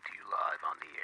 to you live on the air.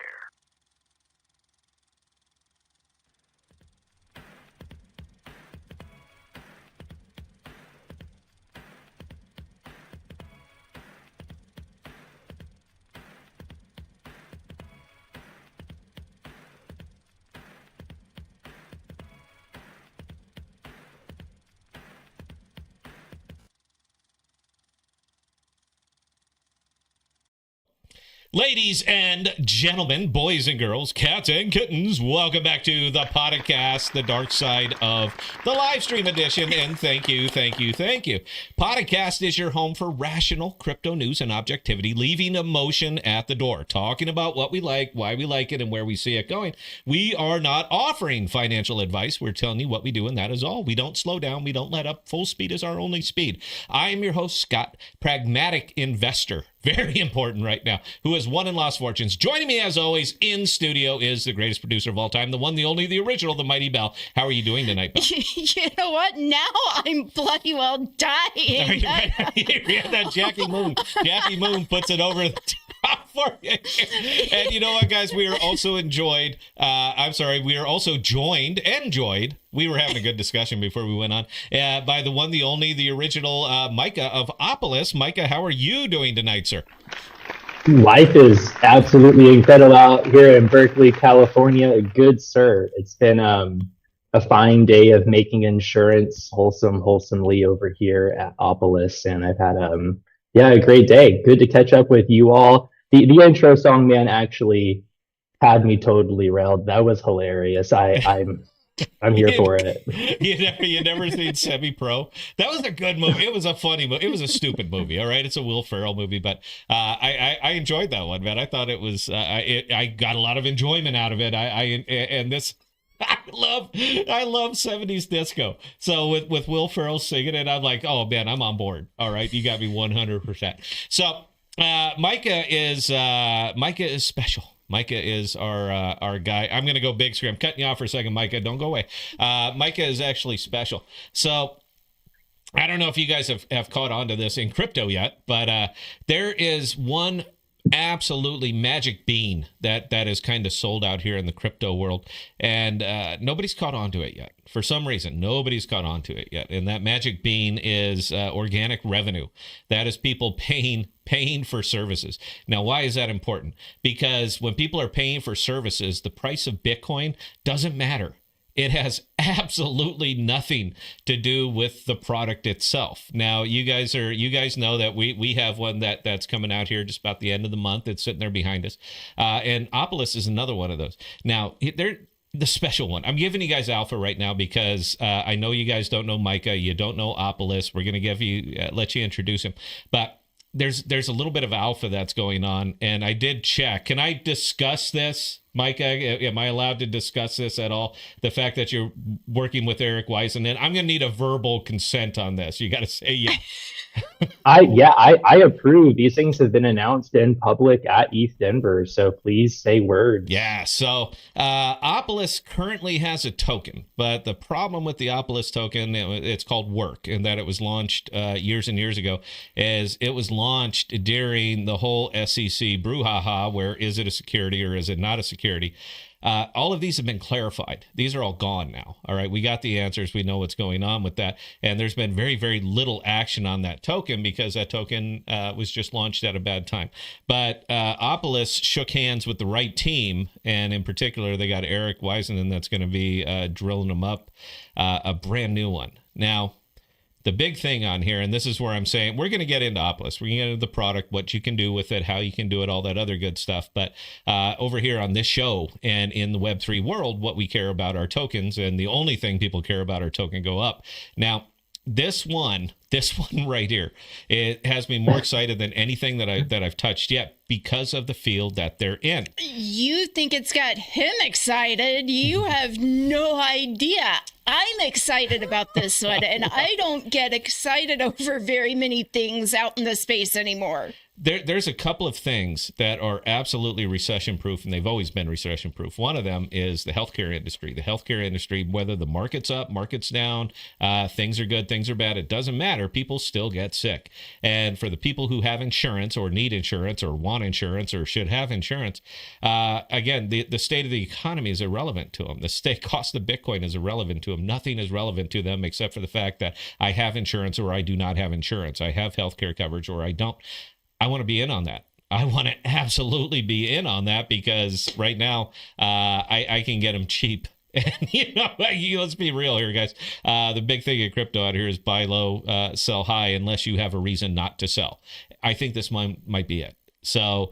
Ladies and gentlemen, boys and girls, cats and kittens, welcome back to the podcast, the dark side of the live stream edition. And thank you. Podcast is your home for rational crypto news and objectivity, leaving emotion at the door, talking about what we like, why we like it, and where we see it going. We are not offering financial advice. We're telling you what we do, and that is all. We don't slow down. We don't let up. Full speed is our only speed. I am your host, Scott, pragmatic investor. Very important right now, who has won and lost fortunes. Joining me, as always, in studio is the greatest producer of all time, the one, the only, the original, the mighty Bell. How are you doing tonight, Bell? You know what? Now I'm bloody well dying. Yeah, that Jackie Moon. Jackie Moon puts it over the top for you. And you know what, guys? We are also joined. We were having a good discussion before we went on by the one, the only, the original Micah of Opolis. Micah, how are you doing tonight, sir? Life is absolutely incredible out here in Berkeley, California. Good, sir. It's been a fine day of making insurance wholesomely over here at Opolis, and I've had a great day. Good to catch up with you all. The intro song, man, actually had me totally railed. That was hilarious. I'm here for it. You never seen Semi-Pro? That was a good movie. It was a funny movie. It was a stupid movie. All right, it's a Will Ferrell movie, but I enjoyed that one, man. I thought it was. I got a lot of enjoyment out of it. I love 70s disco. So with Will Ferrell singing it, I'm like, oh man, I'm on board. All right, you got me 100%. So Micah is special. Micah is our guy. I'm going to go big screen. I'm cutting you off for a second, Micah. Don't go away. Micah is actually special. So I don't know if you guys have caught on to this in crypto yet, but there is one absolutely magic bean that is kind of sold out here in the crypto world, and nobody's caught on to it yet. For some reason, nobody's caught on to it yet. And that magic bean is organic revenue. That is people paying for services. Now, why is that important? Because when people are paying for services, the price of Bitcoin doesn't matter. It has absolutely nothing to do with the product itself. Now, you guys know that we have one that's coming out here just about the end of the month. It's sitting there behind us. And Opolis is another one of those. Now, they're the special one. I'm giving you guys alpha right now because I know you guys don't know Micah. You don't know Opolis. We're going to let you introduce him. But there's a little bit of alpha that's going on, and I did check. Can I discuss this, Micah? Am I allowed to discuss this at all? The fact that you're working with Eric Weisen, and I'm going to need a verbal consent on this. You got to say yes. I approve. These things have been announced in public at ETH Denver, so please say words. Yeah, so Opolis currently has a token, but the problem with the Opolis token, it's called Work, and that it was launched years and years ago, is it was launched during the whole SEC brouhaha, where is it a security or is it not a security? All of these have been clarified. These are all gone now. All right. We got the answers. We know what's going on with that. And there's been very, very little action on that token because that token was just launched at a bad time. But Opolis shook hands with the right team. And in particular, they got Eric Weisen, and that's going to be drilling them up a brand new one. Now, the big thing on here, and this is where I'm saying we're going to get into Opolis. We're going to get into the product, what you can do with it, how you can do it, all that other good stuff. But over here on this show and in the Web3 world, what we care about are tokens, and the only thing people care about are token go up. Now, this one right here, it has me more excited than anything that I've touched yet because of the field that they're in. You think it's got him excited? You have no idea. I'm excited about this one, and I don't get excited over very many things out in the space anymore. There's a couple of things that are absolutely recession proof, and they've always been recession proof. One of them is the healthcare industry. The healthcare industry, whether the market's up, market's down, things are good, things are bad, it doesn't matter. People still get sick. And for the people who have insurance or need insurance or want insurance or should have insurance, again, the state of the economy is irrelevant to them. The state cost of Bitcoin is irrelevant to them. Nothing is relevant to them except for the fact that I have insurance or I do not have insurance. I have healthcare coverage or I don't. I want to be in on that. I want to absolutely be in on that because right now I can get them cheap. And, let's be real here, guys. The big thing in crypto out here is buy low, sell high, unless you have a reason not to sell. I think this might be it. So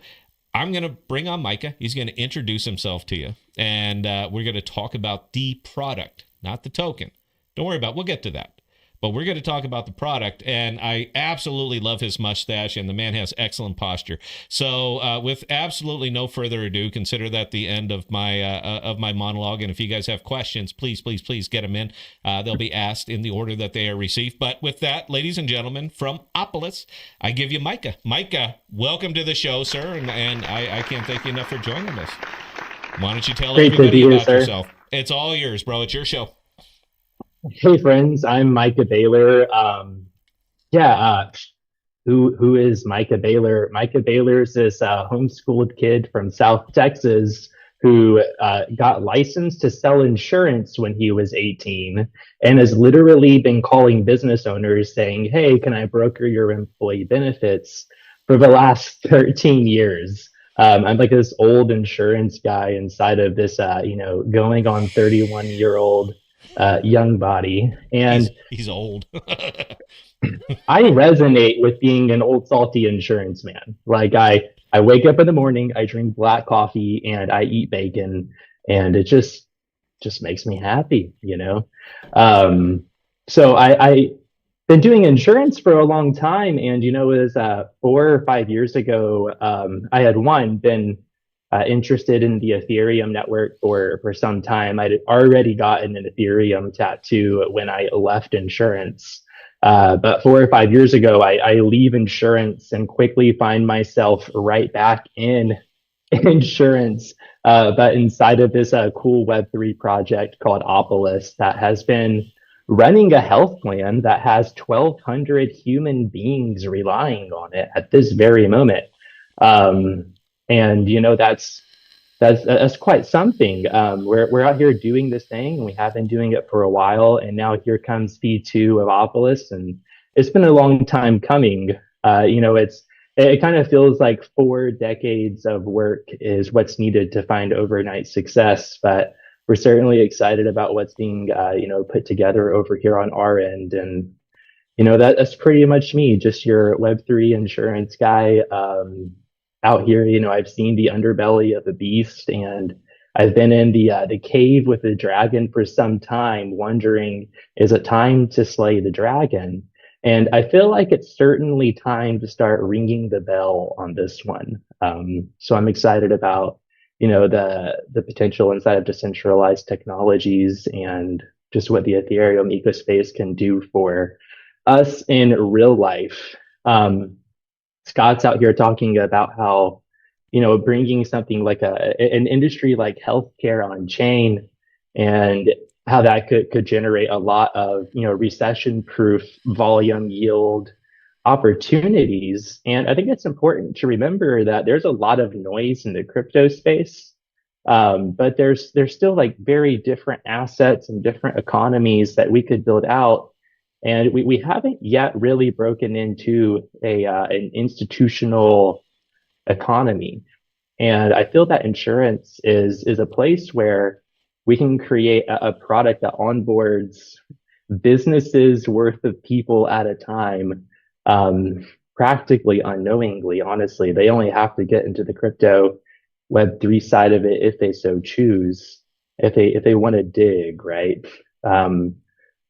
I'm going to bring on Micah. He's going to introduce himself to you. And we're going to talk about the product, not the token. Don't worry about it. We'll get to that. But we're going to talk about the product, and I absolutely love his mustache, and the man has excellent posture. So with absolutely no further ado, consider that the end of my monologue. And if you guys have questions, please get them in. They'll be asked in the order that they are received. But with that, ladies and gentlemen, from Opolis, I give you Micah. Micah, welcome to the show, sir, and I can't thank you enough for joining us. Why don't you tell everybody about yourself? It's all yours, bro. It's your show. Hey friends, I'm Micah Baylor. Who is Micah Baylor? Micah Baylor is this homeschooled kid from South Texas who got licensed to sell insurance when he was 18 and has literally been calling business owners saying, "Hey, can I broker your employee benefits?" for the last 13 years. I'm like this old insurance guy inside of this, going on 31-year-old young body, and he's old. I resonate with being an old salty insurance man. Like I wake up in the morning, I drink black coffee, and I eat bacon, and it just makes me happy, So I been doing insurance for a long time, and it was 4 or 5 years ago. I had been interested in the Ethereum network for some time. I'd already gotten an Ethereum tattoo when I left insurance. But 4 or 5 years ago, I leave insurance and quickly find myself right back in insurance, but inside of this cool Web3 project called Opolis that has been running a health plan that has 1,200 human beings relying on it at this very moment. And that's quite something. We're out here doing this thing, and we have been doing it for a while. And now here comes V2 of Opolis, and it's been a long time coming. It kind of feels like 4 decades of work is what's needed to find overnight success. But we're certainly excited about what's being put together over here on our end. And that's pretty much me, just your Web3 insurance guy. Out here, I've seen the underbelly of the beast, and I've been in the cave with the dragon for some time, wondering, is it time to slay the dragon? And I feel like it's certainly time to start ringing the bell on this one. So I'm excited about, the potential inside of decentralized technologies and just what the Ethereum ecospace can do for us in real life. Scott's out here talking about how, bringing something like an industry like healthcare on chain, and how that could generate a lot of, recession-proof volume yield opportunities. And I think it's important to remember that there's a lot of noise in the crypto space, but there's still like very different assets and different economies that we could build out. And we haven't yet really broken into an institutional economy. And I feel that insurance is a place where we can create a product that onboards businesses worth of people at a time, practically unknowingly. Honestly, they only have to get into the crypto Web3 side of it if they so choose, if they want to dig, right?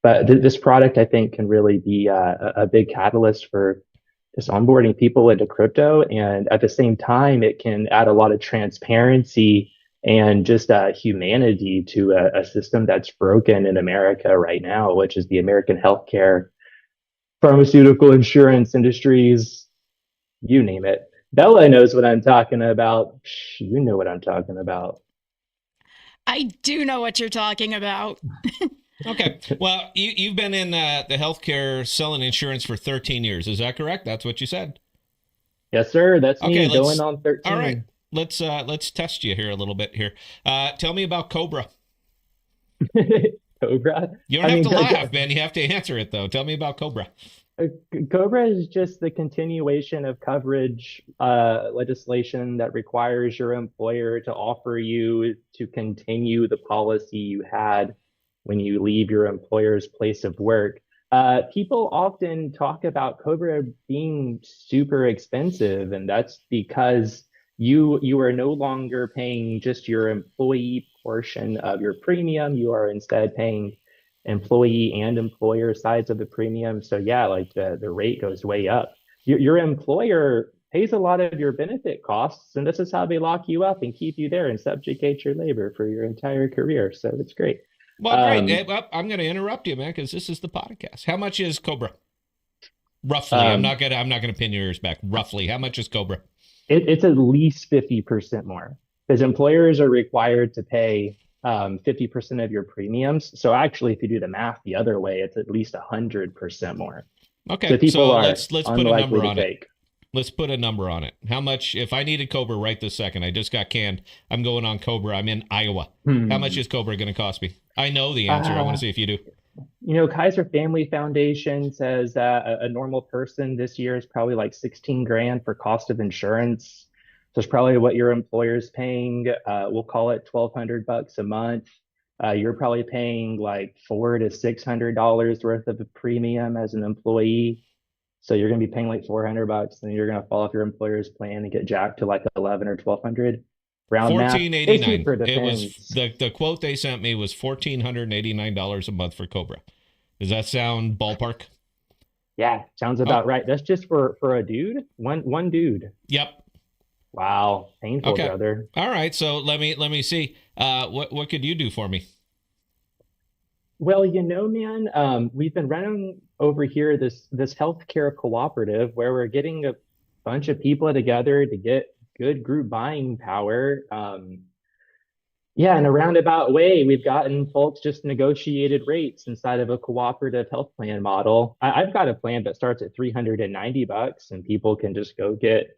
But this product, I think, can really be a big catalyst for just onboarding people into crypto. And at the same time, it can add a lot of transparency and just humanity to a system that's broken in America right now, which is the American healthcare, pharmaceutical, insurance industries, you name it. Bella knows what I'm talking about. You know what I'm talking about. I do know what you're talking about. Okay. Well, you've been in the healthcare selling insurance for 13 years. Is that correct? That's what you said. Yes, sir. That's Okay. me going on All right. 13. Let's test you here a little bit here. Tell me about Cobra. Cobra. You don't I have mean, to laugh, man. You have to answer it though. Tell me about Cobra. Uh, Cobra is just the continuation of coverage legislation that requires your employer to offer you to continue the policy you had when you leave your employer's place of work. People often talk about Cobra being super expensive, and that's because you are no longer paying just your employee portion of your premium. You are instead paying employee and employer sides of the premium. So yeah, like the rate goes way up. Your employer pays a lot of your benefit costs, and this is how they lock you up and keep you there and subjugate your labor for your entire career. So it's great. Well, great. Um, Well, I'm going to interrupt you, man, because this is the podcast. How much is Cobra? Roughly. um, I'm not gonna pin your ears back. Roughly. How much is Cobra? it's at least 50% more because employers are required to pay 50% of your premiums. So actually, if you do the math the other way, it's at least 100% more. So Okay. people So are let's put a unlikely number to on it. take. Let's put a number on it. How much if I needed Cobra right this second, I just got canned. I'm going on Cobra. I'm in Iowa. How much Hmm. is Cobra going to cost me? I know the answer. I want to Uh, see if you do. Kaiser Family Foundation says that a normal person this year is probably like 16 grand for cost of insurance. So it's probably what your employer's paying. We'll call it 1,200 bucks a month. You're probably paying like $400 to $600 worth of a premium as an employee. So you're going to be paying like 400 bucks, and you're going to fall off your employer's plan and get jacked to like 11 or 1,200. Round math, it 1489. super It was depends. the quote they sent me was $1,489 a month for Cobra. Does that sound ballpark? Yeah, sounds Oh, about right. That's just for a dude, one dude. yep. Wow, painful, Okay. brother. All right. So let me see. What could you do for me? Well, man, we've been running over here this healthcare cooperative where we're getting a bunch of people together to get good group buying power. Yeah, in a roundabout way, we've gotten folks just negotiated rates inside of a cooperative health plan model. I've got a plan that starts at 390 bucks, and people can just go get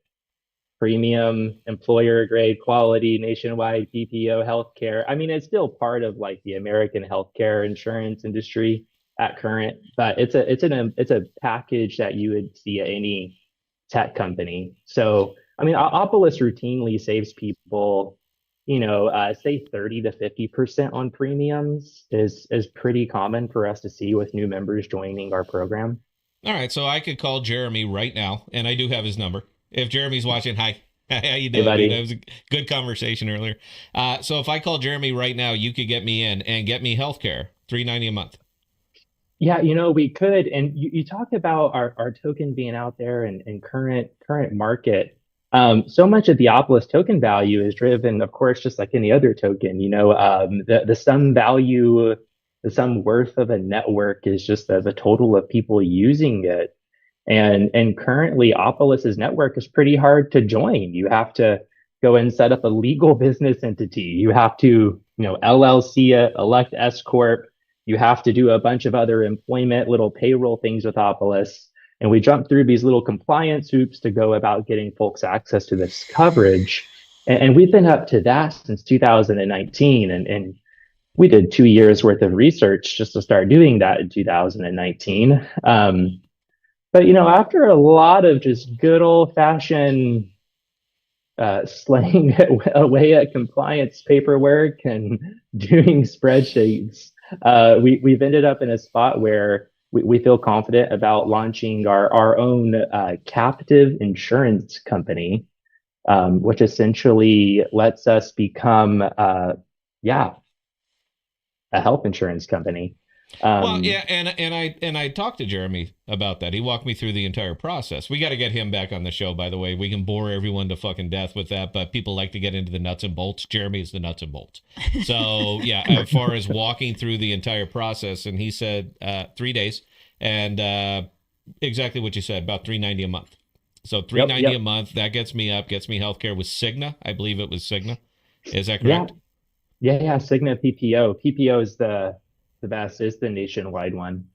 premium, employer grade quality, nationwide PPO healthcare. I mean, it's still part of like the American healthcare insurance industry at current, but it's a package that you would see at any tech company. So, I mean, Opolis routinely saves people, say 30 to 50% on premiums is pretty common for us to see with new members joining our program. All right. So I could call Jeremy right now, and I do have his number. If Jeremy's watching, hi. How you Hey, doing, dude? That buddy. was a good conversation earlier. So if I call Jeremy right now, you could get me in and get me healthcare, $390 a month. Yeah, we could. And you talk about our token being out there and current market. So much of the Opolis token value is driven, of course, just like any other token. The sum value, the sum worth of a network is just the total of people using it. And currently, Opolis's network is pretty hard to join. You have to go and set up a legal business entity. You have to, LLC it, elect S corp. You have to do a bunch of other employment, little payroll things with Opolis. And we jump through these little compliance hoops to go about getting folks access to this coverage. And we've been up to that since 2019. And we did 2 years worth of research just to start doing that in 2019. But after a lot of just good old fashioned slaying away at compliance paperwork and doing spreadsheets, we've ended up in a spot where we feel confident about launching our own captive insurance company, which essentially lets us become, yeah, a health insurance company. Well, Um, yeah, and I talked to Jeremy about that. He walked me through the entire process. We got to get him back on the show, by the way. We can bore everyone to fucking death with that, but people like to get into the nuts and bolts. Jeremy is the nuts and bolts. So yeah, as far as walking through the entire process, and he said 3 days, and exactly what you said, about $390 a month. So three Yep, ninety yep. a month. That gets me healthcare with Cigna. I believe it was Cigna. Is that Yeah, correct? yeah. Cigna PPO. PPO is the best. Is the nationwide one.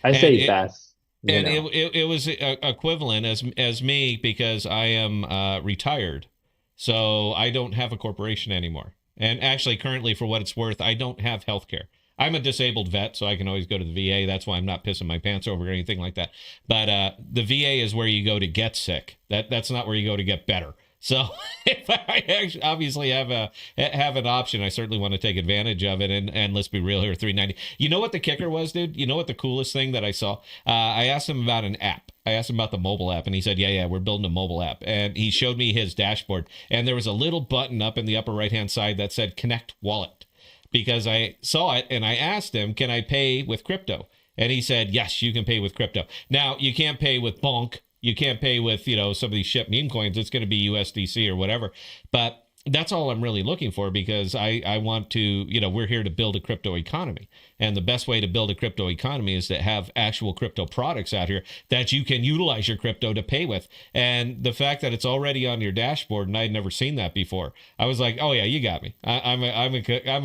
I And say it best. You and know. it was equivalent as me because I am retired, so I don't have a corporation anymore. And actually, currently, for what it's worth, I don't have health care. I'm a disabled vet, so I can always go to the VA. That's why I'm not pissing my pants over or anything like that. But the VA is where you go to get sick. That's not where you go to get better. So if I actually obviously have an option, I certainly want to take advantage of it. And let's be real here, 390. You know what the kicker was, dude? You know what the coolest thing that I saw? I asked him about an app. I asked him about the mobile app, and he said, yeah, we're building a mobile app. And he showed me his dashboard, and there was a little button up in the upper right-hand side that said Connect Wallet, because I saw it, and I asked him, can I pay with crypto? And he said, yes, you can pay with crypto. Now, you can't pay with Bonk. You can't pay with, some of these shit meme coins. It's going to be USDC or whatever. But that's all I'm really looking for, because I want to, we're here to build a crypto economy. And the best way to build a crypto economy is to have actual crypto products out here that you can utilize your crypto to pay with. And the fact that it's already on your dashboard, and I'd never seen that before, I was like, oh yeah, you got me. I'm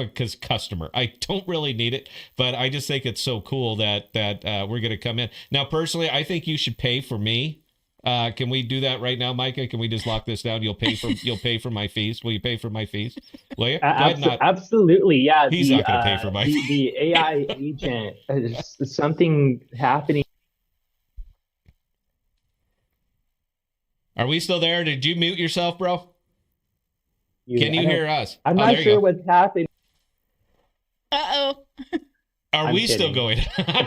a customer. I don't really need it, but I just think it's so cool that we're going to come in. Now, personally, I think you should pay for me. Can we do that right now, Micah? Can we just lock this down? You'll pay for my fees. Will you pay for my fees? Will you? Go ahead, not. Absolutely, yeah. He's not going to pay for my fees. The AI agent, something happening. Are we still there? Did you mute yourself, bro? Can you hear us? I'm Oh, not there you sure go. what's happening. Uh-oh. Are I'm we still kidding. going?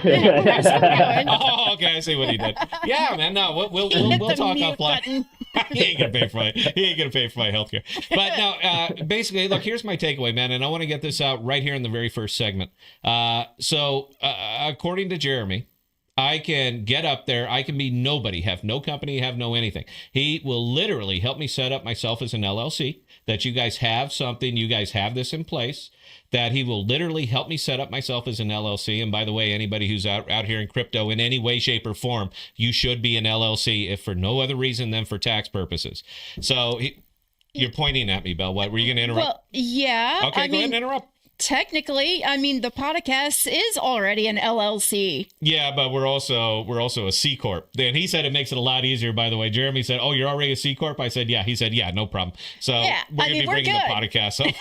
We're still going. Oh, okay. I see what he did. Yeah, man. No, we'll Hit the talk mute offline. button. He ain't gonna pay for my healthcare. But now, basically, look, here's my takeaway, man, and I want to get this out right here in the very first segment. So, according to Jeremy, I can get up there. I can be nobody, have no company, have no anything. He will literally help me set up myself as an LLC, that you guys have something, you guys have this in place, that he will literally help me set up myself as an LLC. And by the way, anybody who's out here in crypto in any way, shape, or form, you should be an LLC, if for no other reason than for tax purposes. So you're pointing at me, Belle. What were you going to interrupt? Well, yeah. Okay, go ahead and interrupt. Technically, the podcast is already an LLC. Yeah, but we're also a C corp. And he said it makes it a lot easier. By the way, Jeremy said, "Oh, you're already a C corp." I said, "Yeah." He said, "Yeah, no problem." So Yeah, we're gonna be we're bringing good. the podcast up.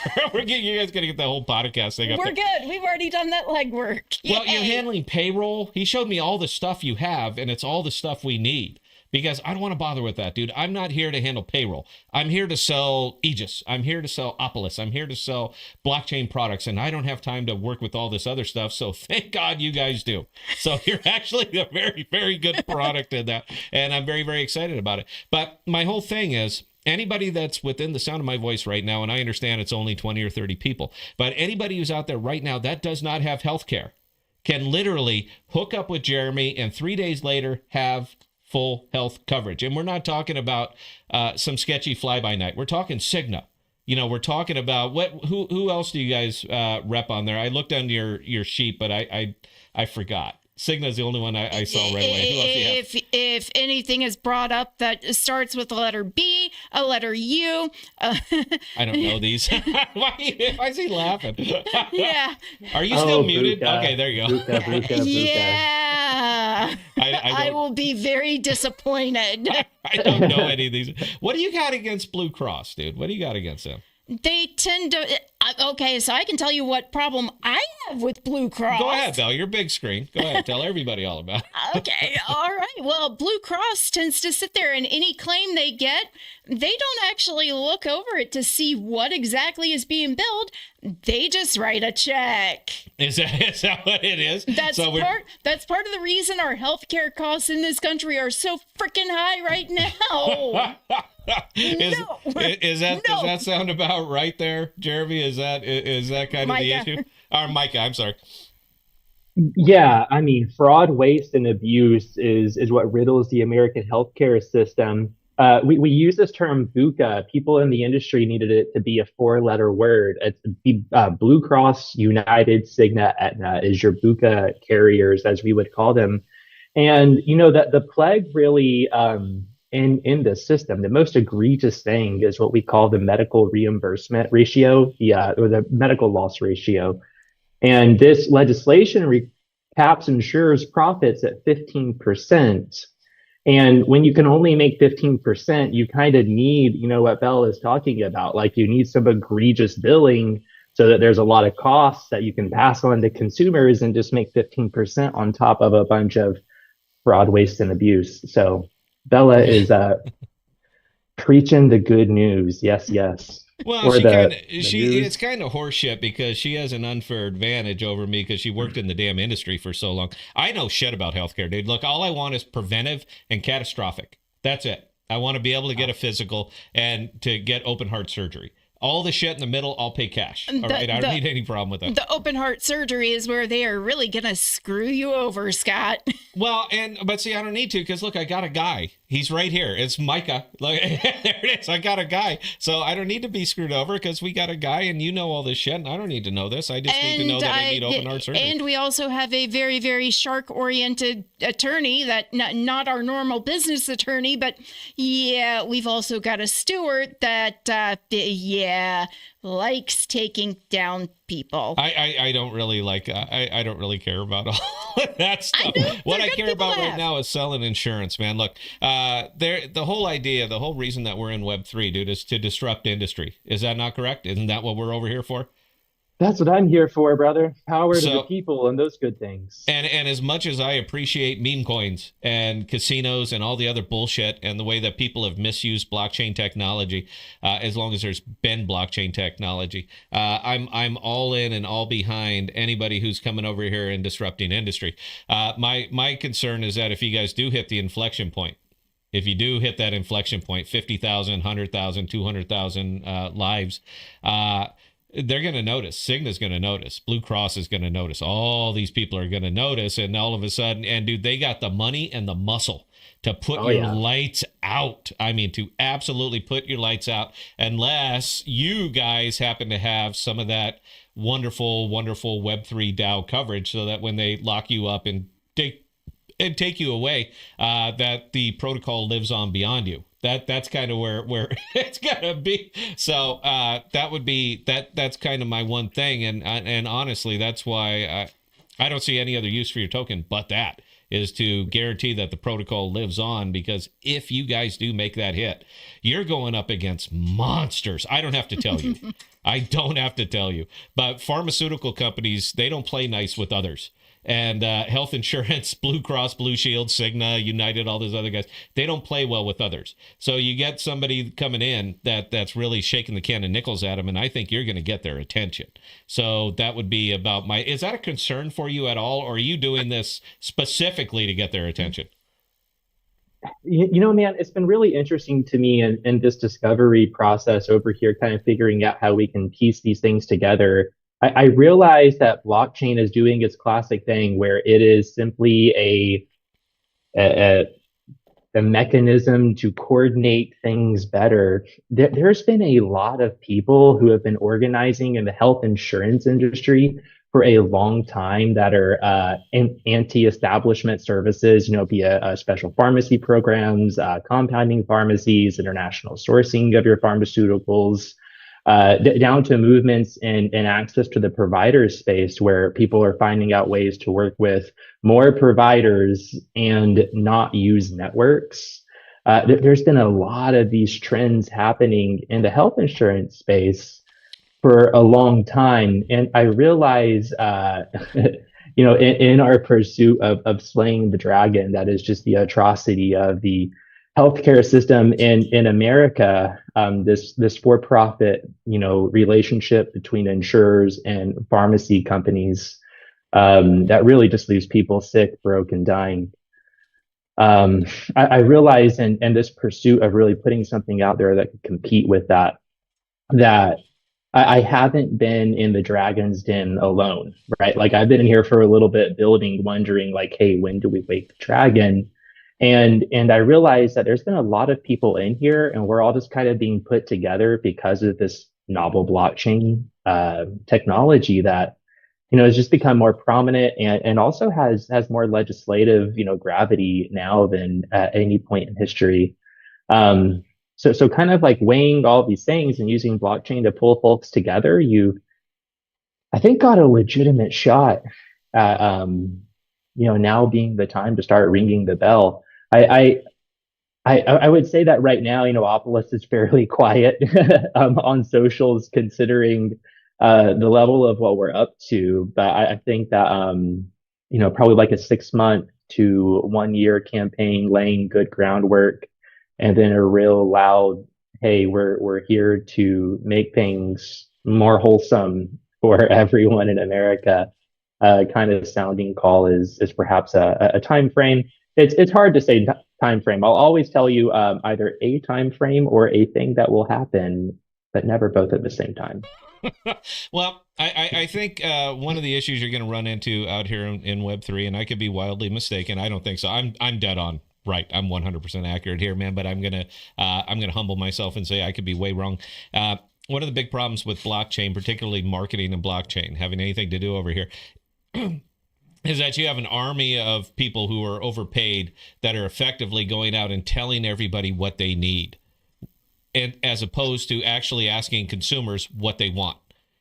You guys gonna get the whole podcast thing up We're there. good. We've already done that legwork. Well, you're Yay. handling payroll. He showed me all the stuff you have, and it's all the stuff we need. Because I don't want to bother with that, dude. I'm not here to handle payroll. I'm here to sell Aegis. I'm here to sell Opolis. I'm here to sell blockchain products, and I don't have time to work with all this other stuff. So thank God you guys do. So you're actually a very, very good product in that, and I'm very, very excited about it. But my whole thing is, anybody that's within the sound of my voice right now, and I understand it's only 20 or 30 people, but anybody who's out there right now that does not have health care can literally hook up with Jeremy and 3 days later have full health coverage. And we're not talking about some sketchy fly-by-night. We're talking Cigna. We're talking about who else do you guys rep on there? I looked on your sheet, but I forgot. Cigna's the only one I saw right away. Who else do you have? If anything is brought up that starts with a letter B, a letter U. I don't know these. Why is he laughing? Yeah. Are you still Oh, muted? Buka. Okay, there you go. Buka. Yeah. I will be very disappointed. I don't know any of these. What do you got against Blue Cross, dude? What do you got against them? They tend to. Okay, so I can tell you what problem I have with Blue Cross. Go ahead, Belle. Your big screen. Go ahead. Tell everybody all about it. Okay, all right. Well, Blue Cross tends to sit there, and any claim they get, they don't actually look over it to see what exactly is being billed. They just write a check. Is that what it is? That's part of the reason our healthcare costs in this country are so freaking high right now. Does that sound about right there, Jeremy? Is that kind of Micah. the issue? Or Micah, I'm sorry. Yeah, fraud, waste, and abuse is what riddles the American healthcare system. We use this term VUCA. People in the industry needed it to be a four-letter word. It's Blue Cross, United, Cigna, Aetna is your VUCA carriers, as we would call them. And that the plague really in the system. The most egregious thing is what we call the medical reimbursement ratio, or the medical loss ratio. And this legislation caps insurers' profits at 15%. And when you can only make 15%, you kind of need, what Bella is talking about. Like you need some egregious billing so that there's a lot of costs that you can pass on to consumers and just make 15% on top of a bunch of fraud, waste, and abuse. So Bella is preaching the good news. Yes, yes. Well, Or it's kind of horseshit because she has an unfair advantage over me because she worked in the damn industry for so long. I know shit about healthcare, dude. Look, all I want is preventive and catastrophic. That's it. I want to be able to get a physical and to get open heart surgery. All the shit in the middle, I'll pay cash. All right, I don't need any problem with that. The open heart surgery is where they are really gonna screw you over, Scott. Well, but see, I don't need to because look, I got a guy. He's right here. It's Micah. Like, there it is. I got a guy. So I don't need to be screwed over because we got a guy and you know all this shit. And I don't need to know this. I just need to know that I need open heart surgery. And we also have a very, very shark-oriented attorney that not our normal business attorney, but yeah, we've also got a steward that, likes taking down people. I don't really like, I don't really care about all that stuff. What I care about right now is selling insurance, man. Look, the whole idea, the whole reason that we're in Web3, dude, is to disrupt industry. Is that not correct? Isn't that what we're over here for? That's what I'm here for, brother. Power to the people and those good things. And as much as I appreciate meme coins and casinos and all the other bullshit and the way that people have misused blockchain technology, as long as there's been blockchain technology, I'm all in and all behind anybody who's coming over here and disrupting industry. My concern is that if you guys do hit the inflection point, if you do hit that inflection point, 50,000, 100,000, 200,000 lives, they're going to notice. Cigna's going to notice. Blue Cross is going to notice. All these people are going to notice. And all of a sudden, and dude, they got the money and the muscle to put your lights out. I mean, to absolutely put your lights out, unless you guys happen to have some of that wonderful, wonderful Web3 DAO coverage so that when they lock you up and take you away, that the protocol lives on beyond you. That's kind of where it's gonna be. So that's kind of my one thing, and honestly, that's why I don't see any other use for your token but that is to guarantee that the protocol lives on, because if you guys do make that hit, you're going up against monsters. I don't have to tell you. I don't have to tell you. But pharmaceutical companies, they don't play nice with others. And health insurance, Blue Cross, Blue Shield, Cigna, United, all those other guys, they don't play well with others. So you get somebody coming in that's really shaking the can of nickels at them, and I think you're going to get their attention. So that would be about is that a concern for you at all, or are you doing this specifically to get their attention? Man, it's been really interesting to me in this discovery process over here, kind of figuring out how we can piece these things together. I realize that blockchain is doing its classic thing where it is simply a mechanism to coordinate things better. There's been a lot of people who have been organizing in the health insurance industry for a long time that are anti-establishment services, be it special pharmacy programs, compounding pharmacies, international sourcing of your pharmaceuticals, down to movements and access to the provider space where people are finding out ways to work with more providers and not use networks. There's been a lot of these trends happening in the health insurance space for a long time. And I realize, in our pursuit of slaying the dragon, that is just the atrocity of the healthcare system in America, this for-profit, relationship between insurers and pharmacy companies, that really just leaves people sick, broke, and dying. I realize in this pursuit of really putting something out there that could compete with that I haven't been in the dragon's den alone, right? Like I've been in here for a little bit building, wondering like, hey, when do we wake the dragon? And I realized that there's been a lot of people in here and we're all just kind of being put together because of this novel blockchain technology that, has just become more prominent and also has more legislative, gravity now than at any point in history. So kind of like weighing all these things and using blockchain to pull folks together, I think, got a legitimate shot at, now being the time to start ringing the bell. I would say that right now, Opolis is fairly quiet on socials, considering the level of what we're up to. But I think that probably like a 6 month to 1 year campaign, laying good groundwork, and then a real loud, hey, we're here to make things more wholesome for everyone in America. Kind of sounding call is perhaps a time frame. It's hard to say time frame. I'll always tell you either a time frame or a thing that will happen, but never both at the same time. Well, I think one of the issues you're going to run into out here in Web3, and I could be wildly mistaken. I don't think so. I'm dead on. Right, I'm 100% accurate here, man. But I'm gonna humble myself and say I could be way wrong. One of the big problems with blockchain, particularly marketing and blockchain, having anything to do over here, is that you have an army of people who are overpaid that are effectively going out and telling everybody what they need, and as opposed to actually asking consumers what they want.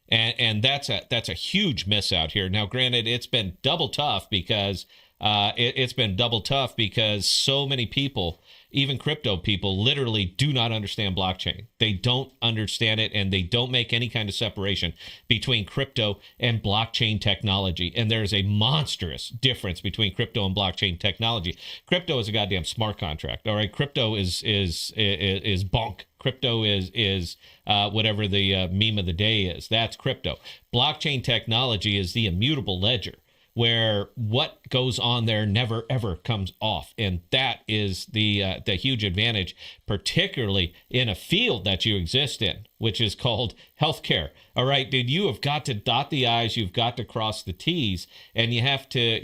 And that's a huge miss out here. Now, granted, it's been double tough because it's been double tough because so many people, even crypto people, literally do not understand blockchain. They don't understand it, and they don't make any kind of separation between crypto and blockchain technology. And there's a monstrous difference between crypto and blockchain technology. Crypto is a goddamn smart contract. All right, crypto is bonk. Crypto is whatever the meme of the day is. That's crypto. Blockchain technology is the immutable ledger, where what goes on there never ever comes off, and that is the huge advantage, particularly in a field that you exist in, which is called healthcare. All right, dude, you have got to dot the I's, you've got to cross the T's, and you have to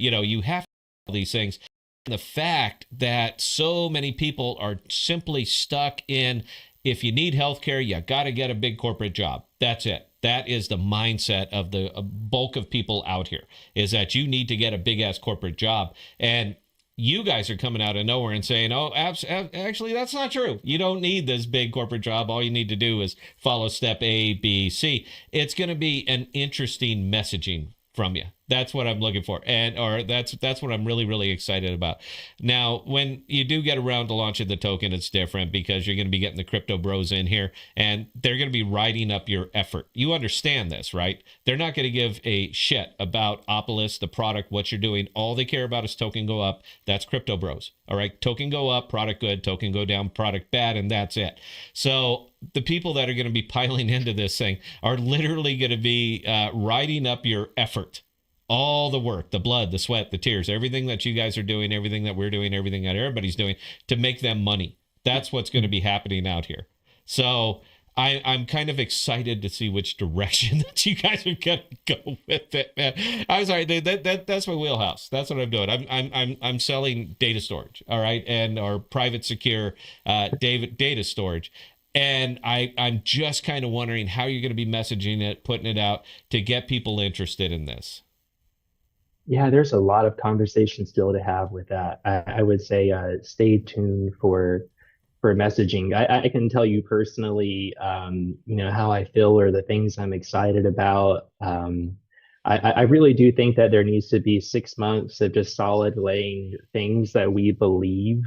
all these things. The fact that so many people are simply stuck in, if you need healthcare, you got to get a big corporate job. That's it. That is the mindset of the bulk of people out here, is that you need to get a big ass corporate job. And you guys are coming out of nowhere and saying, oh, actually, that's not true. You don't need this big corporate job. All you need to do is follow step A, B, C. It's going to be an interesting messaging from you. That's what I'm looking for. Or that's what I'm really, really excited about. Now, when you do get around to launching the token, it's different because you're going to be getting the crypto bros in here, and they're going to be riding up your effort. You understand this, right? They're not going to give a shit about Opolis, the product, what you're doing. All they care about is token go up. That's crypto bros. All right. Token go up, product good, token go down, product bad, and that's it. So the people that are going to be piling into this thing are literally going to be riding up your effort. All the work, the blood, the sweat, the tears, everything that you guys are doing, everything that we're doing, everything that everybody's doing to make them money. That's what's going to be happening out here. So I'm kind of excited to see which direction that you guys are going to go with it, man. I'm sorry, that's my wheelhouse. That's what I'm doing. I'm selling data storage, all right, and or private secure data storage. And I'm just kind of wondering how you're going to be messaging it, putting it out to get people interested in this. Yeah, there's a lot of conversation still to have with that. I would say stay tuned for messaging. I can tell you personally, how I feel or the things I'm excited about. I really do think that there needs to be 6 months of just solid laying things that we believe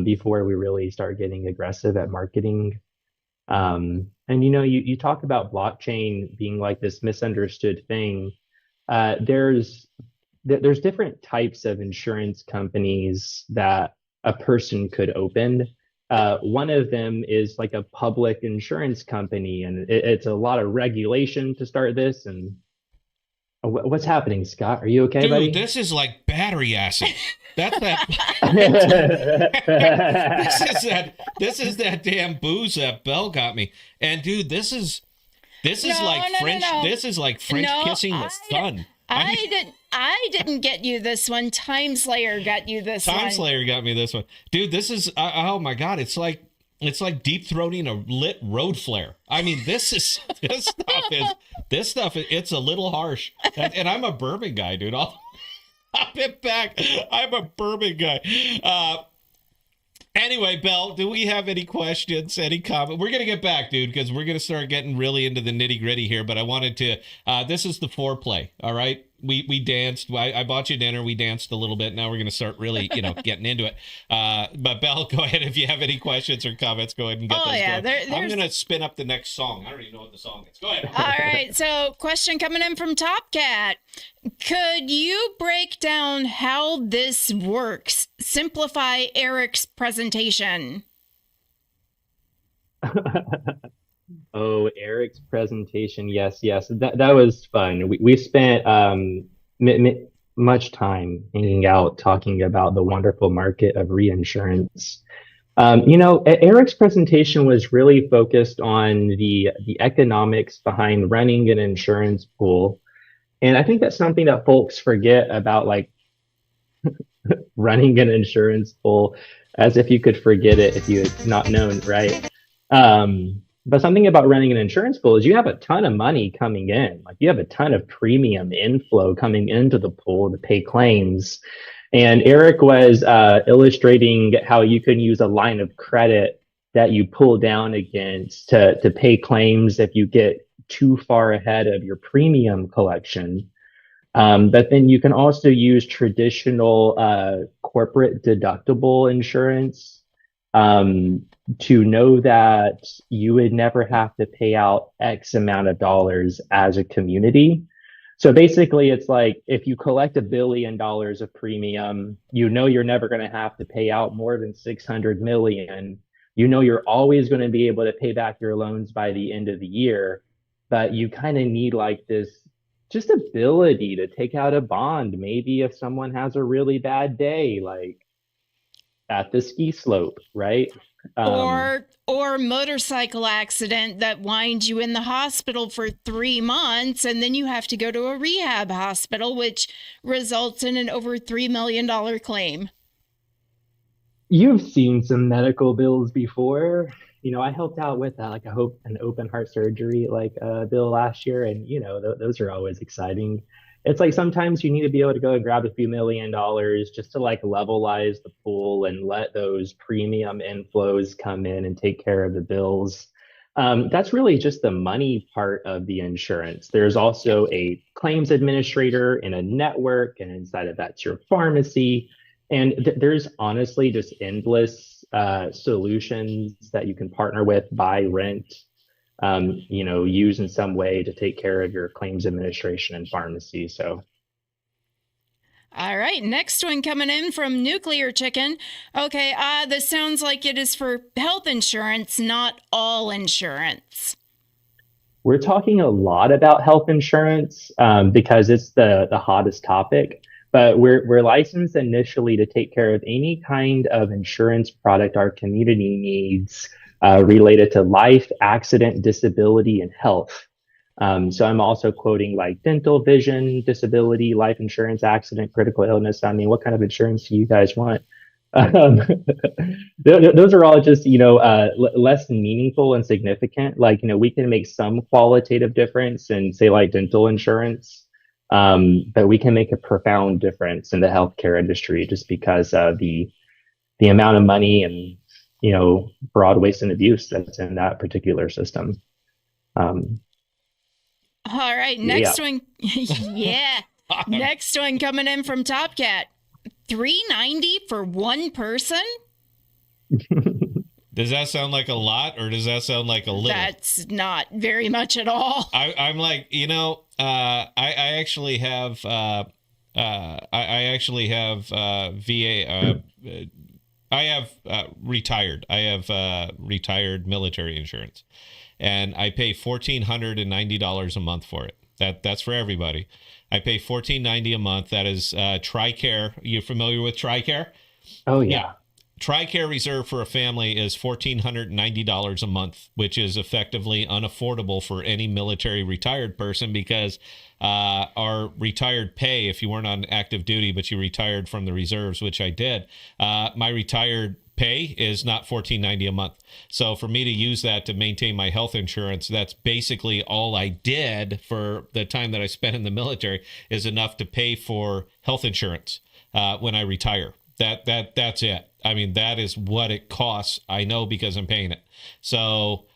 before we really start getting aggressive at marketing. And you talk about blockchain being like this misunderstood thing. There's different types of insurance companies that a person could open. One of them is like a public insurance company, and it's a lot of regulation to start this. And what's happening, Scott? Are you okay, Dude, buddy? this is like battery acid. That's that. This is that damn booze that Belle got me. And dude, this is like French. No. This is like French kissing the sun. I didn't get you this one. Time Slayer got you this one. Time Slayer got me this one, dude. This is oh my god. It's like deep throating a lit road flare. I mean, this stuff. It's a little harsh, and I'm a bourbon guy, dude. I'll be back. I'm a bourbon guy. Anyway, Belle, do we have any questions, any comment? We're going to get back, dude, because we're going to start getting really into the nitty gritty here. But I wanted to, this is the foreplay. All right. We danced. I bought you dinner. We danced a little bit. Now we're going to start really, getting into it. But Belle, go ahead. If you have any questions or comments, go ahead and get those going. I'm going to spin up the next song. I don't even know what the song is. Go ahead. All right. So question coming in from Top Cat. Could you break down how this works? Simplify Eric's presentation. Oh, Eric's presentation. Yes, yes. That was fun. We spent much time hanging out talking about the wonderful market of reinsurance. Eric's presentation was really focused on the economics behind running an insurance pool. And I think that's something that folks forget about, like running an insurance pool, as if you could forget it if you had not known, right? But something about running an insurance pool is you have a ton of money coming in. Like you have a ton of premium inflow coming into the pool to pay claims. And Eric was illustrating how you can use a line of credit that you pull down against to pay claims if you get too far ahead of your premium collection. But then you can also use traditional corporate deductible insurance to know that you would never have to pay out X amount of dollars as a community. So basically, it's like if you collect $1 billion of premium, you know you're never going to have to pay out more than 600 million. You know you're always going to be able to pay back your loans by the end of the year, but you kind of need like this just ability to take out a bond. Maybe if someone has a really bad day, like at the ski slope, right? Or motorcycle accident that winds you in the hospital for 3 months, and then you have to go to a rehab hospital, which results in an over $3 million claim. You've seen some medical bills before. I helped out with that, like an open heart surgery, bill last year, and those are always exciting. It's like sometimes you need to be able to go and grab a few $1 million just to like levelize the pool and let those premium inflows come in and take care of the bills. That's really just the money part of the insurance. There's also a claims administrator in a network, and inside of that's your pharmacy. And there's honestly just endless solutions that you can partner with, buy, rent, use in some way to take care of your claims administration and pharmacy. So. All right, next one coming in from Nuclear Chicken. Okay, this sounds like it is for health insurance, not all insurance. We're talking a lot about health insurance because it's the hottest topic, but we're licensed initially to take care of any kind of insurance product our community needs related to life, accident, disability, and health. So I'm also quoting like dental, vision, disability, life insurance, accident, critical illness. I mean, what kind of insurance do you guys want? Those are all just, less meaningful and significant. Like, we can make some qualitative difference in, say, like dental insurance, but we can make a profound difference in the healthcare industry just because of the amount of money and broad waste and abuse that's in that particular system. All right, next one. Yeah. Next one coming in from Top Cat. $390 for one person? Does that sound like a lot, or does that sound like a little? That's not very much at all. I'm like, I actually have VA. I have retired. I have retired military insurance, and I pay $1,490 a month for it. That's for everybody. I pay $1,490 a month. That is TRICARE. You familiar with TRICARE? Oh yeah. TRICARE Reserve for a family is $1,490 a month, which is effectively unaffordable for any military retired person because our retired pay, if you weren't on active duty but you retired from the reserves, which I did, my retired pay is not $1,490 a month. So for me to use that to maintain my health insurance, that's basically all I did for the time that I spent in the military is enough to pay for health insurance when I retire. That's it. I mean, that is what it costs. I know because I'm paying it. So,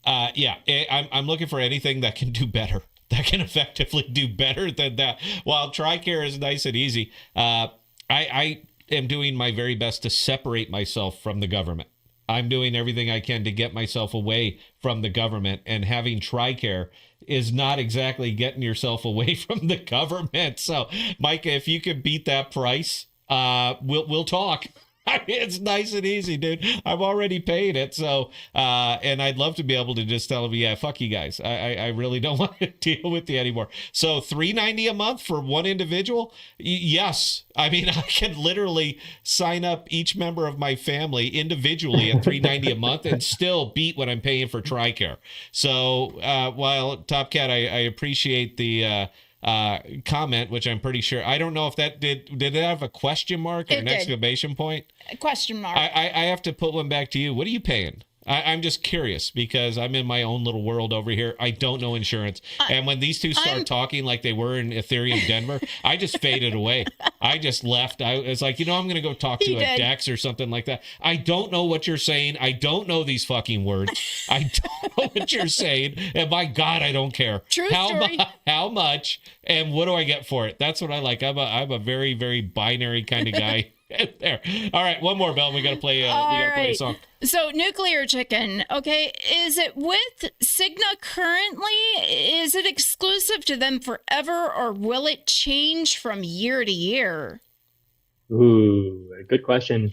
I'm looking for anything that can do better, that can effectively do better than that. While TRICARE is nice and easy, I am doing my very best to separate myself from the government. I'm doing everything I can to get myself away from the government, and having TRICARE is not exactly getting yourself away from the government. So, Micah, if you can beat that price, we'll talk. I mean, it's nice and easy, dude. I'm already paying it. So, and I'd love to be able to just tell them, yeah, fuck you guys. I really don't want to deal with you anymore. So $390 a month for one individual? Yes. I mean, I can literally sign up each member of my family individually at $390 a month and still beat what I'm paying for TRICARE. So, while Top Cat, I appreciate the, comment, which I'm pretty sure, I don't know if that did it have a question mark or an exclamation point? A question mark. I have to put one back to you. What are you paying? I'm just curious because I'm in my own little world over here. I don't know insurance. And when these two start talking like they were in Ethereum Denver, I just faded away. I just left. I was like, I'm going to go talk to a Dex or something like that. I don't know what you're saying. I don't know these fucking words. I don't know what you're saying. And by God, I don't care. True story. How much and what do I get for it? That's what I like. I'm a very, very binary kind of guy. There. All right, one more, Bell. We got to play. Play a song. So, Nuclear Chicken. Okay, is it with Cigna currently? Is it exclusive to them forever, or will it change from year to year? Ooh, good question.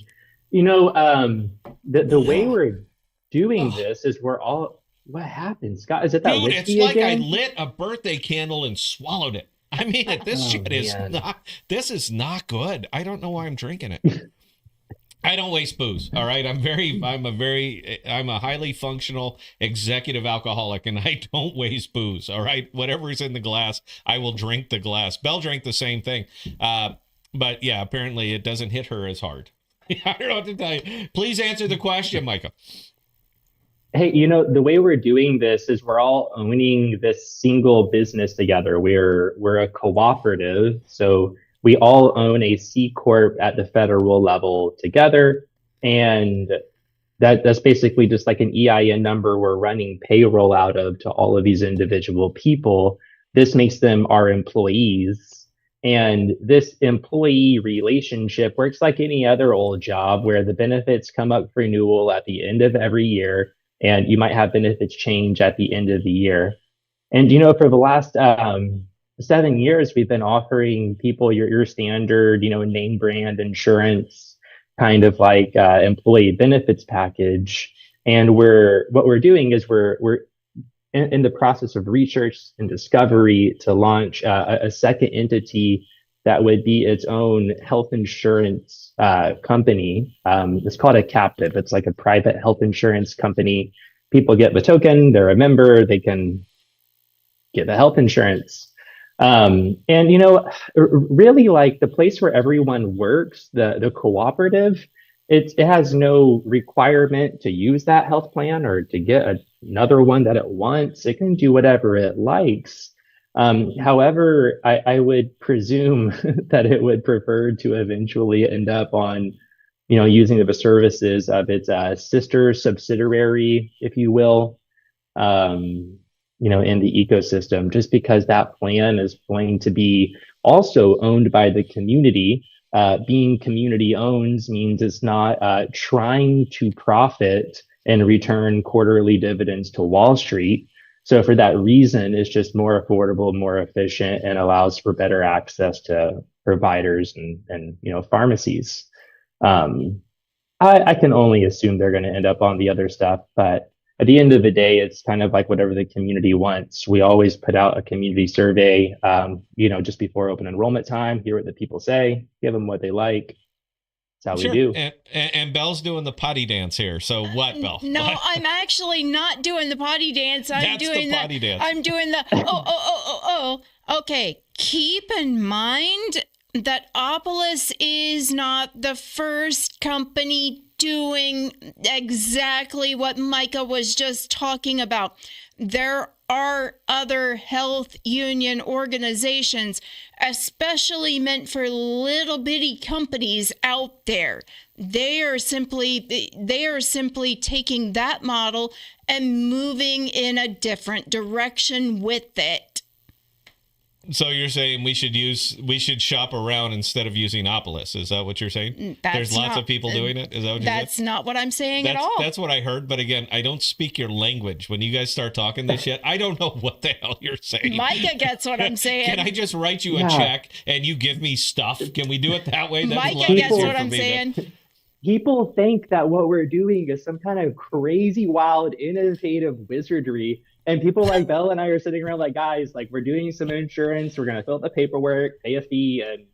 The way we're doing this is we're all. What happened, Scott? Is it that Dude, whiskey it's like again? I lit a birthday candle and swallowed it. I mean, this shit is not. This is not good. I don't know why I'm drinking it. I don't waste booze. All right, I'm a highly functional executive alcoholic, and I don't waste booze. All right, whatever's in the glass, I will drink the glass. Belle drank the same thing, but yeah, apparently it doesn't hit her as hard. I don't know what to tell you. Please answer the question, Micah. Hey, the way we're doing this is we're all owning this single business together. We're a cooperative, so we all own a C corp at the federal level together, and that's basically just like an EIN number we're running payroll out of to all of these individual people. This makes them our employees, and this employee relationship works like any other old job where the benefits come up for renewal at the end of every year. And you might have benefits change at the end of the year. And, for the last 7 years, we've been offering people your standard, name brand insurance kind of like employee benefits package. And what we're doing is we're in the process of research and discovery to launch a second entity that would be its own health insurance company. It's called a captive. It's like a private health insurance company. People get the token, they're a member, they can get the health insurance. Really like the place where everyone works, the cooperative, it has no requirement to use that health plan or to get another one that it wants. It can do whatever it likes. However, I would presume that it would prefer to eventually end up on, using the services of its sister subsidiary, if you will, in the ecosystem, just because that plan is going to be also owned by the community. Being community owned means it's not trying to profit and return quarterly dividends to Wall Street. So for that reason, it's just more affordable, more efficient, and allows for better access to providers and pharmacies. I can only assume they're going to end up on the other stuff, but at the end of the day, it's kind of like whatever the community wants. We always put out a community survey, just before open enrollment time, hear what the people say, give them what they like. That's how we do. And Belle's doing the potty dance here. So what, Belle? No, what? I'm actually not doing the potty dance. I'm That's doing the potty dance. I'm doing the oh. Okay, keep in mind that Opolis is not the first company doing exactly what Micah was just talking about. There are other health union organizations, especially meant for little bitty companies out there. They are simply taking that model and moving in a different direction with it. So you're saying we should shop around instead of using Opolis. Is that what you're saying? There's lots of people doing it. Is that what you said? That's not what I'm saying at all. That's what I heard. But again, I don't speak your language. When you guys start talking this shit, I don't know what the hell you're saying. Micah gets what I'm saying. Can I just write you a check and you give me stuff? Can we do it that way? Micah gets what I'm saying. People think that what we're doing is some kind of crazy, wild, innovative wizardry. And people like Belle and I are sitting around like, guys, like, we're doing some insurance. We're going to fill out the paperwork, pay a fee, and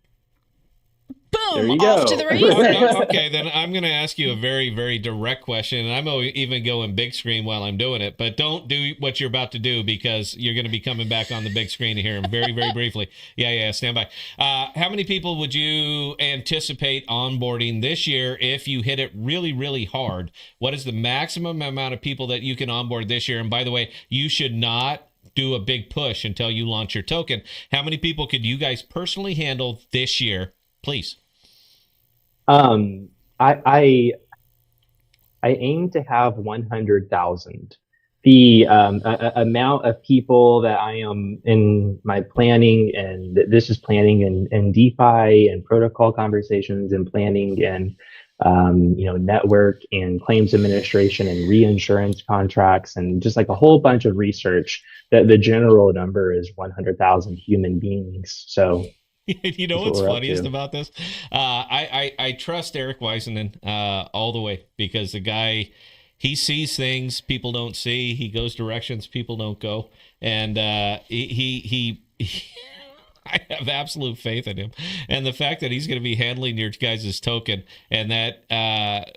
boom, there you off go. to the races. Okay, then I'm going to ask you a very, very direct question. And I'm even going big screen while I'm doing it. But don't do what you're about to do because you're going to be coming back on the big screen here very, very briefly. Yeah, stand by. How many people would you anticipate onboarding this year if you hit it really, really hard? What is the maximum amount of people that you can onboard this year? And by the way, you should not do a big push until you launch your token. How many people could you guys personally handle this year, please? I aim to have 100,000. The amount of people that I am in my planning, and this is planning and DeFi and protocol conversations and planning and network and claims administration and reinsurance contracts and just like a whole bunch of research, that the general number is 100,000 human beings. So you know what's funniest about this? I trust Eric Weiseman all the way because the guy, he sees things people don't see. He goes directions people don't go, and he I have absolute faith in him. And the fact that he's going to be handling your guys' token, and that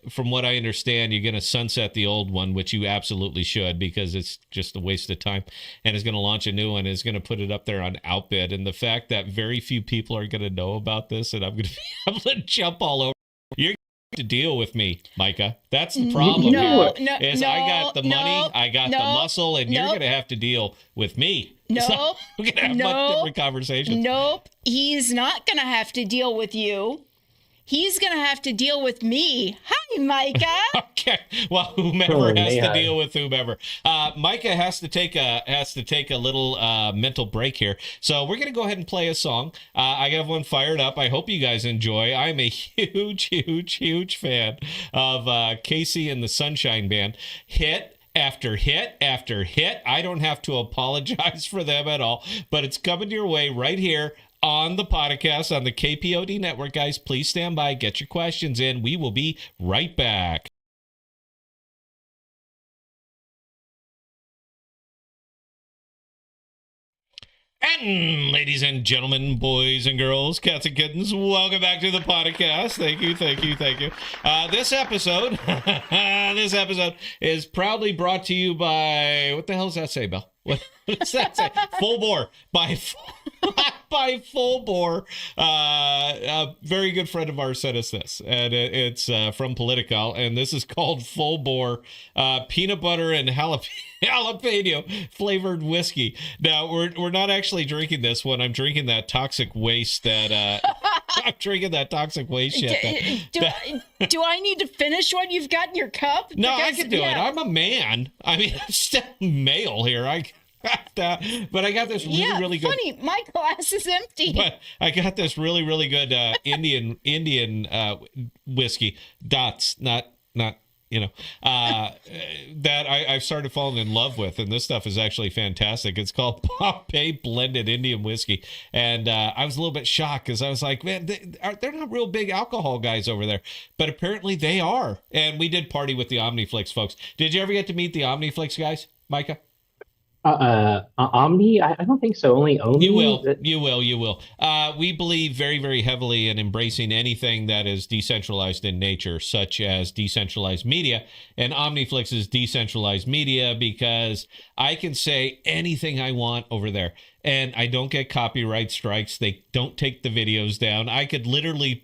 from what I understand, you're going to sunset the old one, which you absolutely should because it's just a waste of time, and is going to launch a new one, is going to put it up there on Outbid. And the fact that very few people are going to know about this, and I'm going to be able to jump all over. You're to deal with me, Micah. That's the problem I got the money, I got the muscle, and you're going to have to deal with me. So we're going to have much different conversations. Nope. He's not going to have to deal with you. He's going to have to deal with me. Hi, Micah. Okay. Well, whomever has to deal with whomever. Micah has to take a little mental break here. So we're going to go ahead and play a song. I have one fired up. I hope you guys enjoy. I'm a huge fan of Casey and the Sunshine Band. Hit after hit after hit. I don't have to apologize for them at all, but it's coming your way right here on the podcast on the KPOD network. Guys, please stand by, get your questions in. We will be right back. And ladies and gentlemen, boys and girls, cats and kittens, welcome back to the podcast. Thank you. This episode is proudly brought to you by, what the hell does that say, Bill? What does that say? Full Bore by Full Bore. A very good friend of ours sent us this, and it's from Political, and this is called Full Bore peanut butter and jalapeno flavored whiskey. Now we're not actually drinking this one. I'm drinking that toxic waste that I'm drinking that toxic waste shit. Do I need to finish what you've got in your cup? No, I can do it. I'm a man. I mean, I'm still male here. But I got this really good. Funny, my glass is empty. But I got this really good Indian whiskey. Dots, not that I've started falling in love with, and this stuff is actually fantastic. It's called Pompeii Blended Indian Whiskey, and I was a little bit shocked because I was like, man, they're not real big alcohol guys over there, but apparently they are. And we did party with the Omniflix folks. Did you ever get to meet the Omniflix guys, Micah? Omni? I don't think so. Only Omni? You will. We believe very, very heavily in embracing anything that is decentralized in nature, such as decentralized media. And Omniflix is decentralized media because I can say anything I want over there. and I don't get copyright strikes. They don't take the videos down. I could literally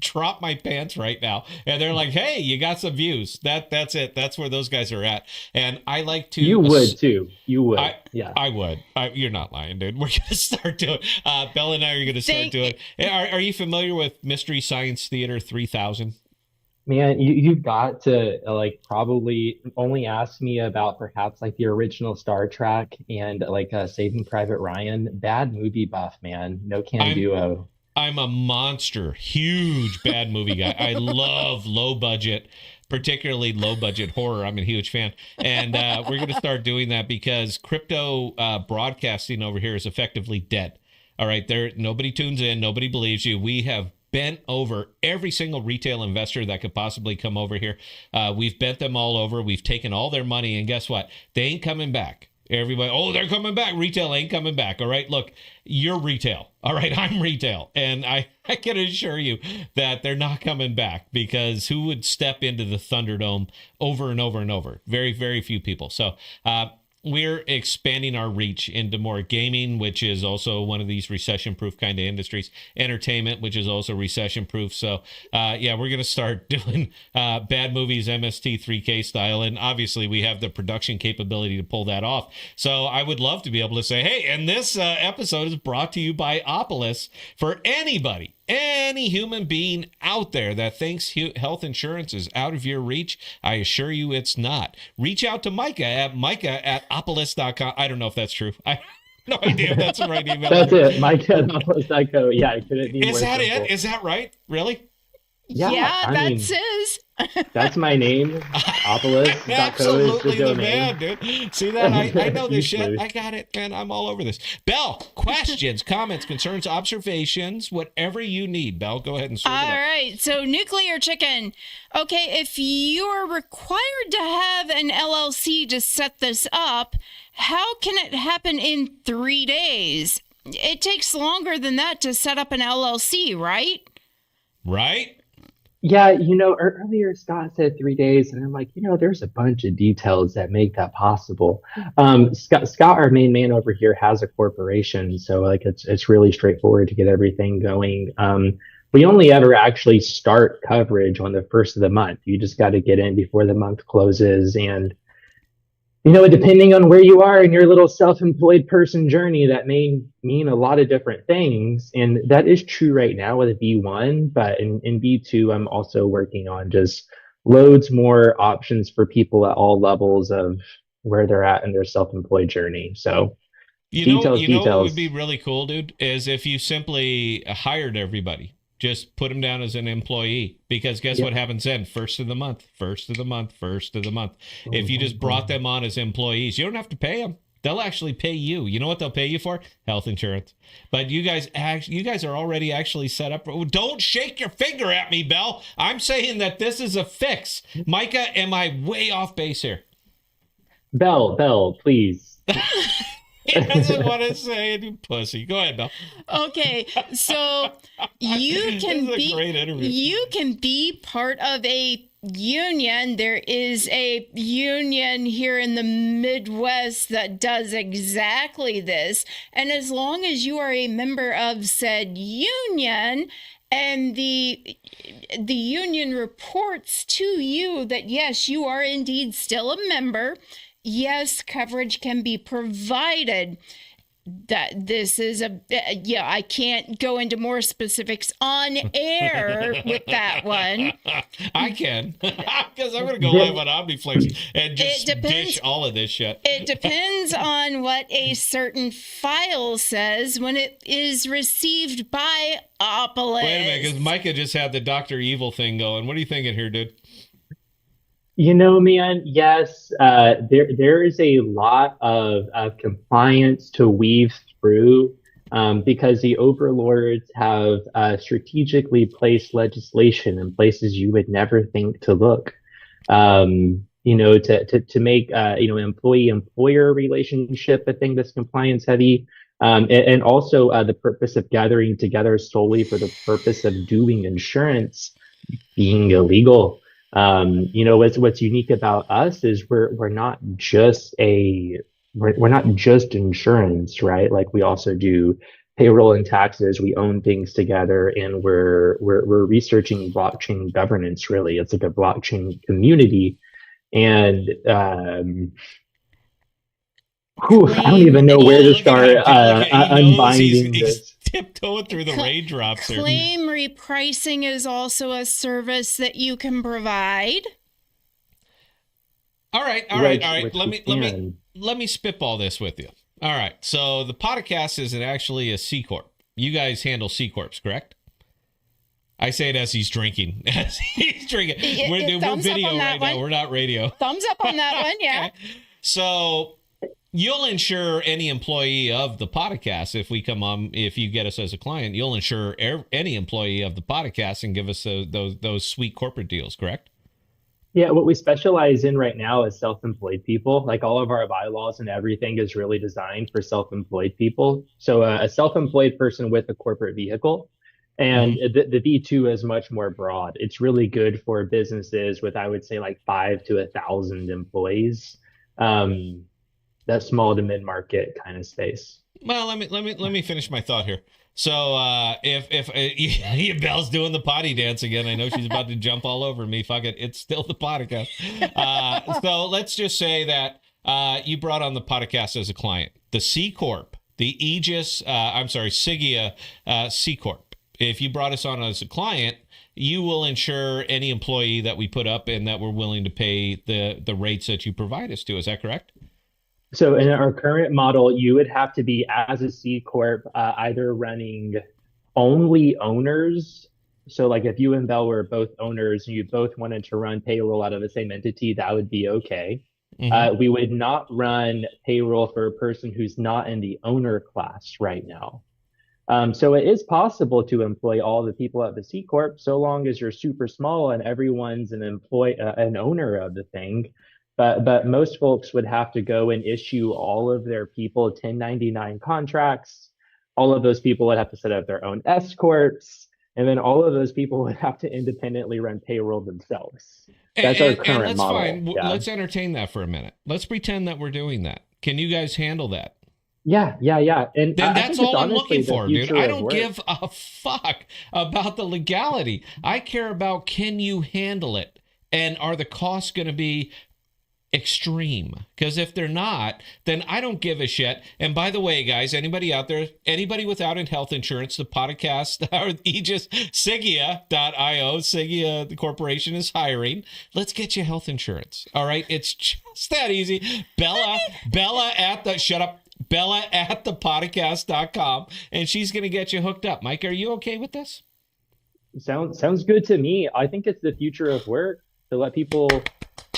drop my pants right now, and they're like, "Hey, you got some views." That's it. That's where those guys are at. And I like to. You would too. You would. Yeah. I would. You're not lying, dude. We're gonna start doing. Belle and I are gonna start doing. Are you familiar with Mystery Science Theater 3000? Man, you've got to like probably only ask me about perhaps like the original Star Trek and like Saving Private Ryan. Bad movie buff, man. No can duo. I'm a monster, huge bad movie guy. I love low budget, particularly low budget horror. I'm a huge fan. And we're going to start doing that because crypto broadcasting over here is effectively dead. All right, nobody tunes in, nobody believes you. We have bent over every single retail investor that could possibly come over here. We've bent them all over. We've taken all their money, and guess what? They ain't coming back. Everybody, they're coming back. Retail ain't coming back. All right, look, you're retail. All right, I'm retail. And I can assure you that they're not coming back because who would step into the Thunderdome over and over and over? Very, very few people. So, we're expanding our reach into more gaming, which is also one of these recession-proof kind of industries. Entertainment, which is also recession-proof. So, we're going to start doing bad movies MST3K style. And obviously, we have the production capability to pull that off. So I would love to be able to say, hey, and this episode is brought to you by Opolis. For anybody, any human being out there that thinks health insurance is out of your reach, I assure you it's not. Reach out to Micah at opolis.com. I don't know if that's true. I have no idea if that's the right email. That's it. Micah at opolis.co. Yeah, I couldn't be more Is that simple. it? Is that right? Really? Yeah, that's his. That's my name. Opolis.co is Absolutely the the domain. man, dude. See that? I know this shit. I got it, man. I'm all over this. Belle, questions, comments, concerns, observations, whatever you need. Belle, go ahead and serve it up. All right. So nuclear chicken. Okay, if you're required to have an LLC to set this up, how can it happen in 3 days? It takes longer than that to set up an LLC, right? Right? Yeah, earlier Scott said 3 days, and I'm like, there's a bunch of details that make that possible. Scott, our main man over here, has a corporation, so like it's really straightforward to get everything going. We only ever actually start coverage on the first of the month. You just got to get in before the month closes, and depending on where you are in your little self-employed person journey, that may mean a lot of different things. And that is true right now with V1, but in V2, I'm also working on just loads more options for people at all levels of where they're at in their self-employed journey. So details. What would be really cool, dude, is if you simply hired everybody. Just put them down as an employee, because guess what happens then? First of the month. If you just brought them on as employees, you don't have to pay them. They'll actually pay you. You know what they'll pay you for? Health insurance. But you guys are already actually set up. Don't shake your finger at me, Belle. I'm saying that this is a fix. Micah, am I way off base here? Belle, please. He doesn't want to say it, you pussy. Go ahead, Belle. Okay, so you can be part of a union. There is a union here in the Midwest that does exactly this, and as long as you are a member of said union, and the union reports to you that yes, you are indeed still a member, yes, coverage can be provided. That this is I can't go into more specifics on air with that one. I can, because I'm going to go live on Omniflix and just dish all of this shit. It depends on what a certain file says when it is received by Opolis. Wait a minute, because Micah just had the Dr. Evil thing going. What are you thinking here, dude? Man, yes, there is a lot of compliance to weave through because the overlords have strategically placed legislation in places you would never think to look. To make employee-employer relationship a thing that's compliance heavy, and also the purpose of gathering together solely for the purpose of doing insurance being illegal. What's unique about us is we're not just a we're not just insurance, right? Like we also do payroll and taxes. We own things together, and we're researching blockchain governance. Really, it's like a blockchain community, and I don't Claim even know Oh, where to look at start him. Look at, he knows unbinding he's this. tiptoeing through the raindrops there. claim repricing is also a service that you can provide. All right. Which Let me spitball this with you. All right. So the podcast isn't actually a C corp. You guys handle C corps, correct? I say it as he's drinking. As he's drinking. We're video right now. We're not radio. Thumbs up on that one, yeah. Okay. So you'll insure any employee of the podcast if we come on. If you get us as a client, you'll insure any employee of the podcast and give us those sweet corporate deals, correct? Yeah, what we specialize in right now is self-employed people. Like all of our bylaws and everything is really designed for self-employed people. So a self-employed person with a corporate vehicle. And the V2 is much more broad. It's really good for businesses with, I would say, like 5 to 1,000 employees. That small to mid-market kind of space. Well, let me finish my thought here. So if Belle's doing the potty dance again, I know she's about to jump all over me. Fuck it, it's still the podcast. So let's just say that you brought on the podcast as a client, the C Corp, the Aegis, Sigia C Corp. If you brought us on as a client, you will insure any employee that we put up and that we're willing to pay the rates that you provide us to. Is that correct? So in our current model, you would have to be, as a C Corp, either running only owners. So like if you and Bell were both owners and you both wanted to run payroll out of the same entity, that would be okay. We would not run payroll for a person who's not in the owner class right now. So it is possible to employ all the people at the C Corp, so long as you're super small and everyone's an owner of the thing. But most folks would have to go and issue all of their people 1099 contracts. All of those people would have to set up their own S corps, and then all of those people would have to independently run payroll themselves. That's our current model. Fine. Yeah. Let's entertain that for a minute. Let's pretend that we're doing that. Can you guys handle that? Yeah. And then that's all I'm looking for, dude. I don't give a fuck about the legality. I care about, can you handle it? And are the costs going to be extreme? Because if they're not, then I don't give a shit. And by the way, guys, anybody out there, anybody without health insurance, the podcast or Aegis Sigia.io, Sigia, the corporation, is hiring. Let's get you health insurance. All right. It's just that easy. Bella at ThePodocast.com, and she's going to get you hooked up. Mike, are you okay with this? Sounds good to me. I think it's the future of work to let people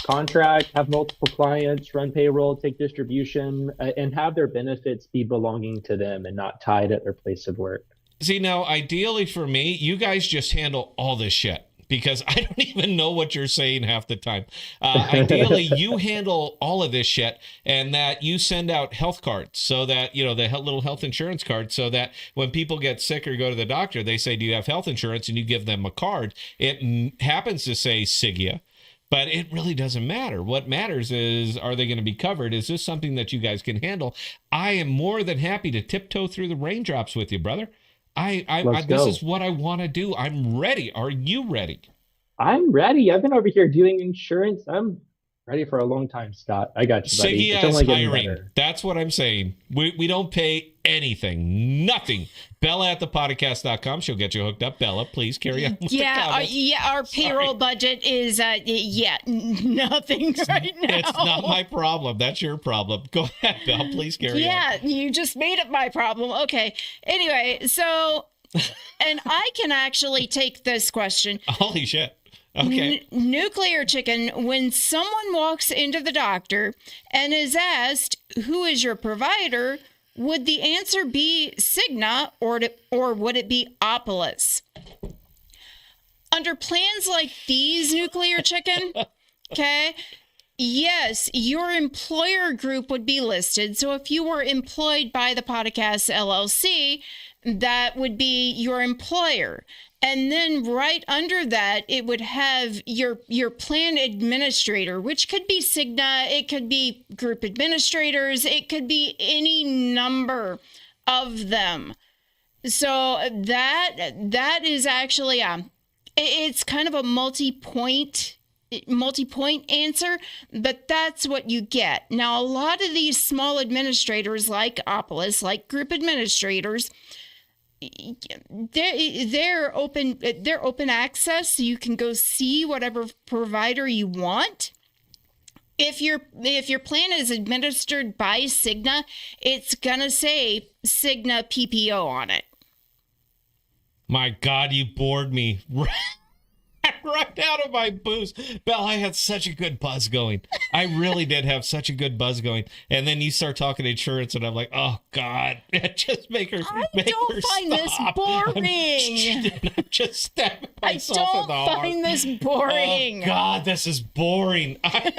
contract, have multiple clients, run payroll, take distribution, and have their benefits be belonging to them and not tied at their place of work. See, now, ideally for me, you guys just handle all this shit, because I don't even know what you're saying half the time. Ideally, you handle all of this shit, and that you send out health cards, so that, the little health insurance cards, so that when people get sick or go to the doctor, they say, do you have health insurance? And you give them a card. It happens to say Sigia, but it really doesn't matter. What matters is, are they going to be covered? Is this something that you guys can handle? I am more than happy to tiptoe through the raindrops with you, brother. This is what I want to do. I'm ready. Are you ready? I'm ready. I've been over here doing insurance. I'm ready for a long time, Scott. I got you, buddy. Sigia is hiring. That's what I'm saying. We don't pay anything. Nothing. Bella at ThePodocast.com. She'll get you hooked up. Bella, please carry on. Our payroll budget is nothing right now. It's not my problem. That's your problem. Go ahead, Bella. Please carry on. Yeah, you just made it my problem. Okay. Anyway, so, and I can actually take this question. Holy shit. Okay. Nuclear chicken, when someone walks into the doctor and is asked, who is your provider, would the answer be Cigna or would it be Opolis? Under plans like these, nuclear chicken, okay, yes, your employer group would be listed. So if you were employed by the Podcast LLC, that would be your employer. And then right under that, it would have your plan administrator, which could be Cigna, it could be group administrators, it could be any number of them. So that is actually it's kind of a multi-point answer, but that's what you get. Now, a lot of these small administrators like Opolis, like group administrators, they're open access, so you can go see whatever provider you want. If your plan is administered by Cigna, it's gonna say Cigna PPO on it. My God, you bored me right out of my booze. Belle, I had such a good buzz going. I really did have such a good buzz going. And then you start talking insurance, and I'm like, oh, God. Just make her I make don't her find stop. this boring. I'm just stabbing I myself in don't the heart. find this boring. Oh, God, this is boring. I'm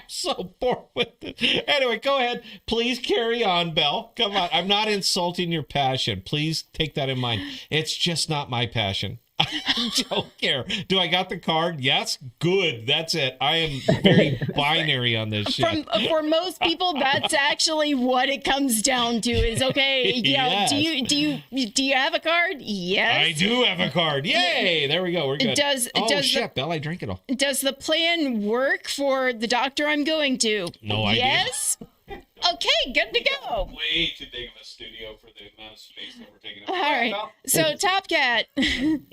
so bored with it. Anyway, go ahead. Please carry on, Belle. Come on. I'm not insulting your passion. Please take that in mind. It's just not my passion. I don't care. Do I got the card? Yes. Good. That's it. I am very binary on this shit. For most people, that's actually what it comes down to. Is okay. Yeah. Yes. Do you have a card? Yes. I do have a card. Yay! There we go. We're good. Does shit, Belle, I drank it all. Does the plan work for the doctor I'm going to? No idea. Yes. Okay, good to go. Way too big of a studio for the amount of space that we're taking up. All right. So, Top Cat.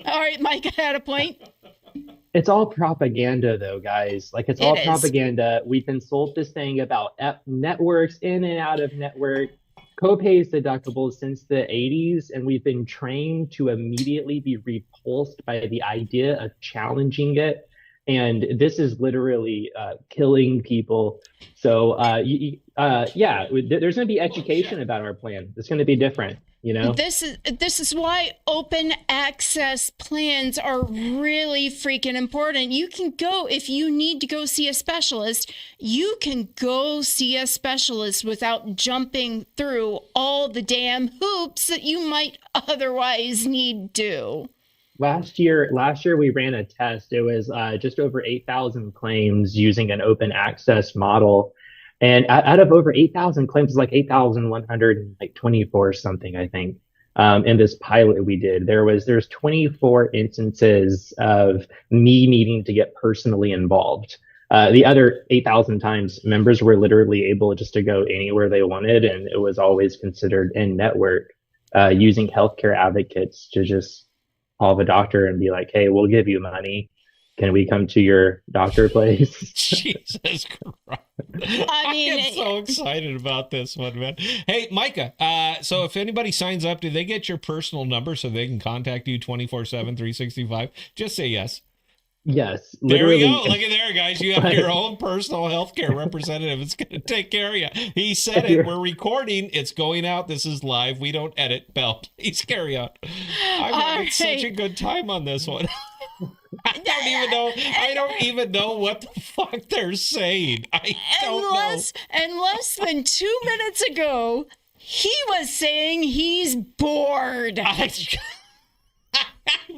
All right, Mike had a point. It's all propaganda, though, guys. Like, it's all propaganda. We've been sold this thing about networks in and out of network, co-pays, deductibles since the 80s, and we've been trained to immediately be repulsed by the idea of challenging it. And this is literally killing people. So, there's going to be education about our plan. It's going to be different, you know? This is why open access plans are really freaking important. You can go, if you need to go see a specialist, you can go see a specialist without jumping through all the damn hoops that you might otherwise need to. Last year we ran a test. It was just over 8,000 claims using an open access model. And out of over 8,000 claims, it's like 8,124 something, I think. In this pilot we did, there's 24 instances of me needing to get personally involved. The other 8,000 times, members were literally able just to go anywhere they wanted, and it was always considered in network, using healthcare advocates to just call the doctor and be like, hey, we'll give you money. Can we come to your doctor place? Jesus Christ. I mean, am so excited about this one, man. Hey, Micah, so if anybody signs up, do they get your personal number so they can contact you 24/7, 365? Just say yes. Yes. Literally. There we go. Look at there, guys. You have your own personal healthcare representative. It's going to take care of you. He said it. We're recording. It's going out. This is live. We don't edit. Belle, please carry on. I'm having such a good time on this one. I don't even know what the fuck they're saying. I don't know. And less than 2 minutes ago, he was saying he's bored. I'm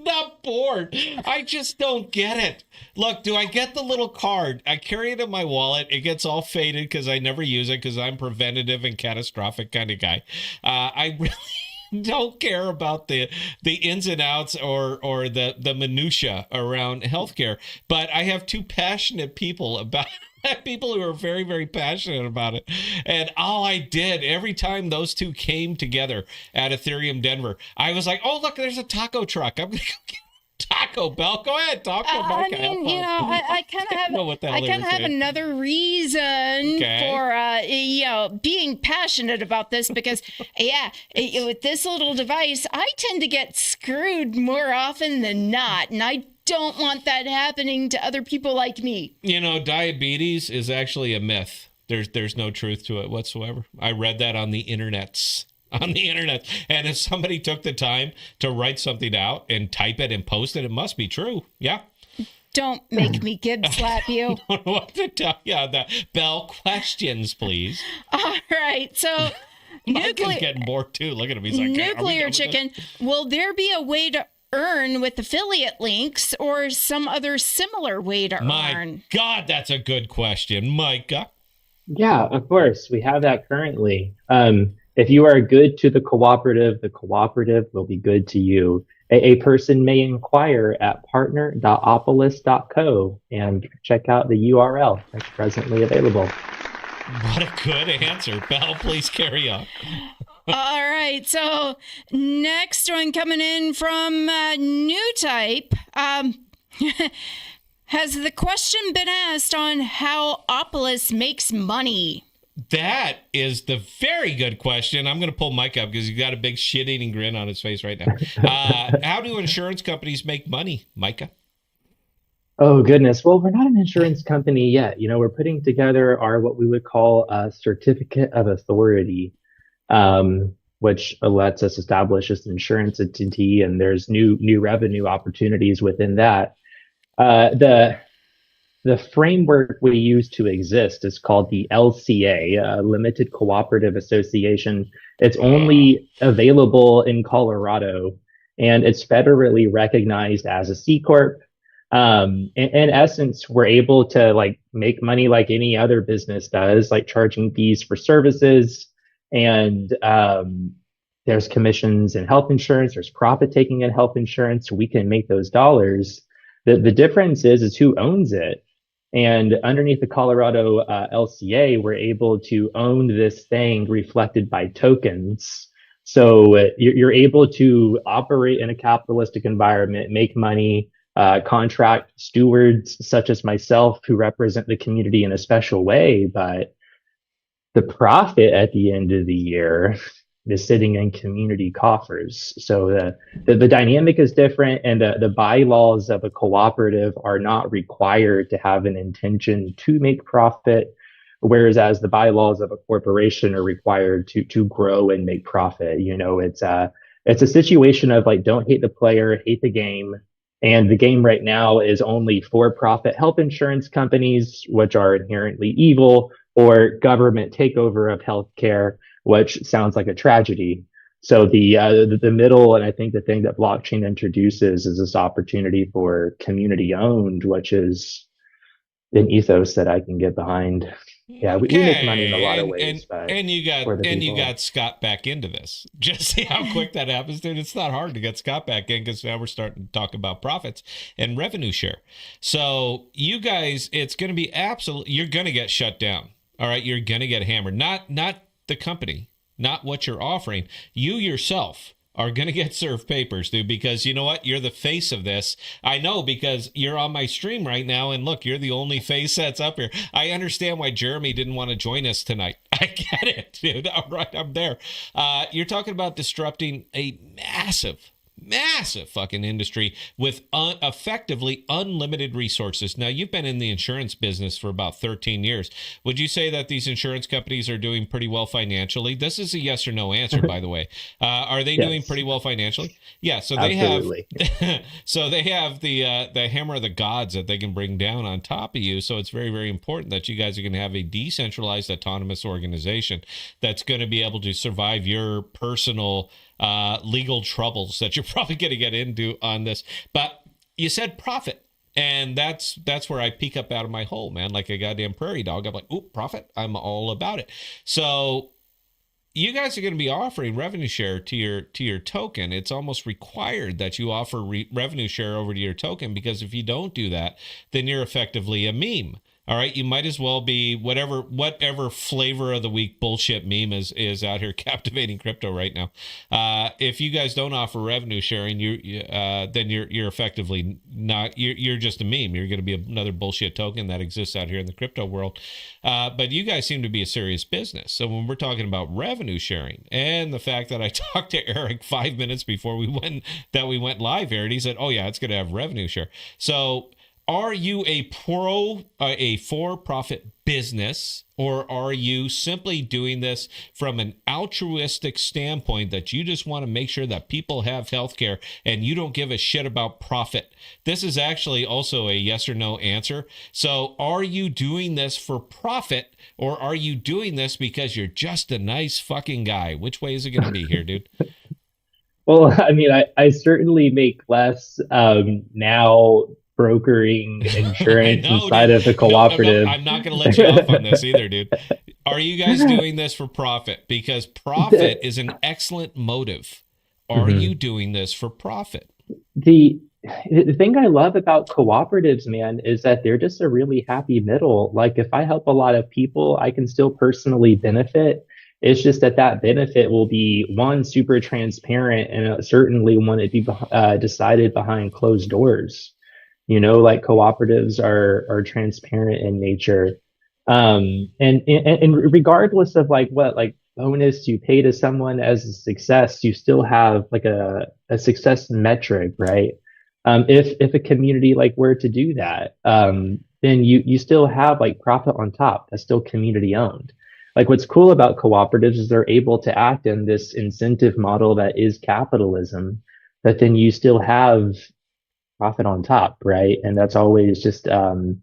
not bored. I just don't get it. Look, do I get the little card? I carry it in my wallet. It gets all faded because I never use it because I'm preventative and catastrophic kind of guy. I really don't care about the ins and outs or the minutia around healthcare. But I have two passionate people about people who are very, very passionate about it. And all I did every time those two came together at Ethereum Denver, I was like, oh, look, there's a taco truck. I'm going to go get Taco Bell. Go ahead, talk to Mike. I mean, I kind of have another reason for being passionate about this because with this little device, I tend to get screwed more often than not, and I don't want that happening to other people like me. You know, diabetes is actually a myth. There's no truth to it whatsoever. I read that on the internet. And if somebody took the time to write something out and type it and post it, it must be true. Yeah. Don't make me Gib slap you. I don't know what to tell you. Bell, questions, please. All right. So Mike is getting bored too. Look at him. He's like, nuclear chicken. Will there be a way to earn with affiliate links or some other similar way to My earn? God, that's a good question, Micah. Yeah, of course. We have that currently. If you are good to the cooperative will be good to you. A person may inquire at partner.opolis.co and check out the URL that's presently available. What a good answer. Belle, please carry on. All right. So next one coming in from New Type. Has the question been asked on how Opolis makes money? That is the very good question. I'm going to pull Mike up because he's got a big shit-eating grin on his face right now. How do insurance companies make money, Micah? Oh goodness. Well, we're not an insurance company yet. We're putting together our what we would call a certificate of authority, which lets us establish this insurance entity, and there's new revenue opportunities within that. The framework we use to exist is called the LCA, Limited Cooperative Association. It's only available in Colorado, and it's federally recognized as a C corp. In essence, we're able to make money like any other business does, like charging fees for services, and there's commissions in health insurance, there's profit taking in health insurance. We can make those dollars. The difference is who owns it. And underneath the Colorado LCA, we're able to own this thing reflected by tokens. So you're able to operate in a capitalistic environment, make money, contract stewards such as myself who represent the community in a special way. But the profit at the end of the year is sitting in community coffers. So the dynamic is different, and the bylaws of a cooperative are not required to have an intention to make profit, whereas as the bylaws of a corporation are required to grow and make profit. It's a situation of don't hate the player, hate the game. And the game right now is only for-profit health insurance companies, which are inherently evil, or government takeover of healthcare, which sounds like a tragedy. So the middle, and I think the thing that blockchain introduces is this opportunity for community owned, which is an ethos that I can get behind. Yeah, we make money in a lot of ways. And you got Scott back into this. Just see how quick that happens, dude. It's not hard to get Scott back in because now we're starting to talk about profits and revenue share. So you guys, it's going to be you're going to get shut down. All right, you're going to get hammered. Not the company, not what you're offering. You yourself are going to get served papers, dude, because you know what? You're the face of this. I know because you're on my stream right now, and look, you're the only face that's up here. I understand why Jeremy didn't want to join us tonight. I get it, dude. All right, I'm there. You're talking about disrupting a massive fucking industry with effectively unlimited resources. Now, you've been in the insurance business for about 13 years. Would you say that these insurance companies are doing pretty well financially? This is a yes or no answer, by the way. Are they doing pretty well financially? Yeah, so they Absolutely. have so they have the hammer of the gods that they can bring down on top of you. So it's very, very important that you guys are going to have a decentralized autonomous organization that's going to be able to survive your personal legal troubles that you're probably going to get into on this. But you said profit, and that's where I peek up out of my hole, man, like a goddamn prairie dog. I'm like, oh, profit, I'm all about it. So you guys are going to be offering revenue share to your token. It's almost required that you offer revenue share over to your token, because if you don't do that, then you're effectively a meme. All right, you might as well be whatever flavor of the week bullshit meme is out here captivating crypto right now. If you guys don't offer revenue sharing, then you're effectively not. You're just a meme. You're going to be another bullshit token that exists out here in the crypto world. But you guys seem to be a serious business. So when we're talking about revenue sharing, and the fact that I talked to Eric 5 minutes before we went live here, and he said, "Oh yeah, it's going to have revenue share." So are you a for-profit business, or are you simply doing this from an altruistic standpoint that you just want to make sure that people have health care and you don't give a shit about profit? This is actually also a yes or no answer. So are you doing this for profit, or are you doing this because you're just a nice fucking guy? Which way is it going to be here, dude? Well, I mean, I certainly make less now brokering I insurance know, inside dude. of the No, no, cooperative. I'm not going to let you off on this either, dude. Are you guys doing this for profit? Because profit is an excellent motive. Are Mhm. you doing this for profit? The the thing I love about cooperatives, man, is that they're just a really happy middle. Like if I help a lot of people, I can still personally benefit. It's just that that benefit will be one super transparent and certainly one it be decided behind closed doors. Like cooperatives are transparent in nature. And regardless of like what like bonus you pay to someone as a success, you still have like a success metric, right? If a community like were to do that, then you still have like profit on top. That's still community owned. Like what's cool about cooperatives is they're able to act in this incentive model that is capitalism, but then you still have profit on top, right? And that's always just the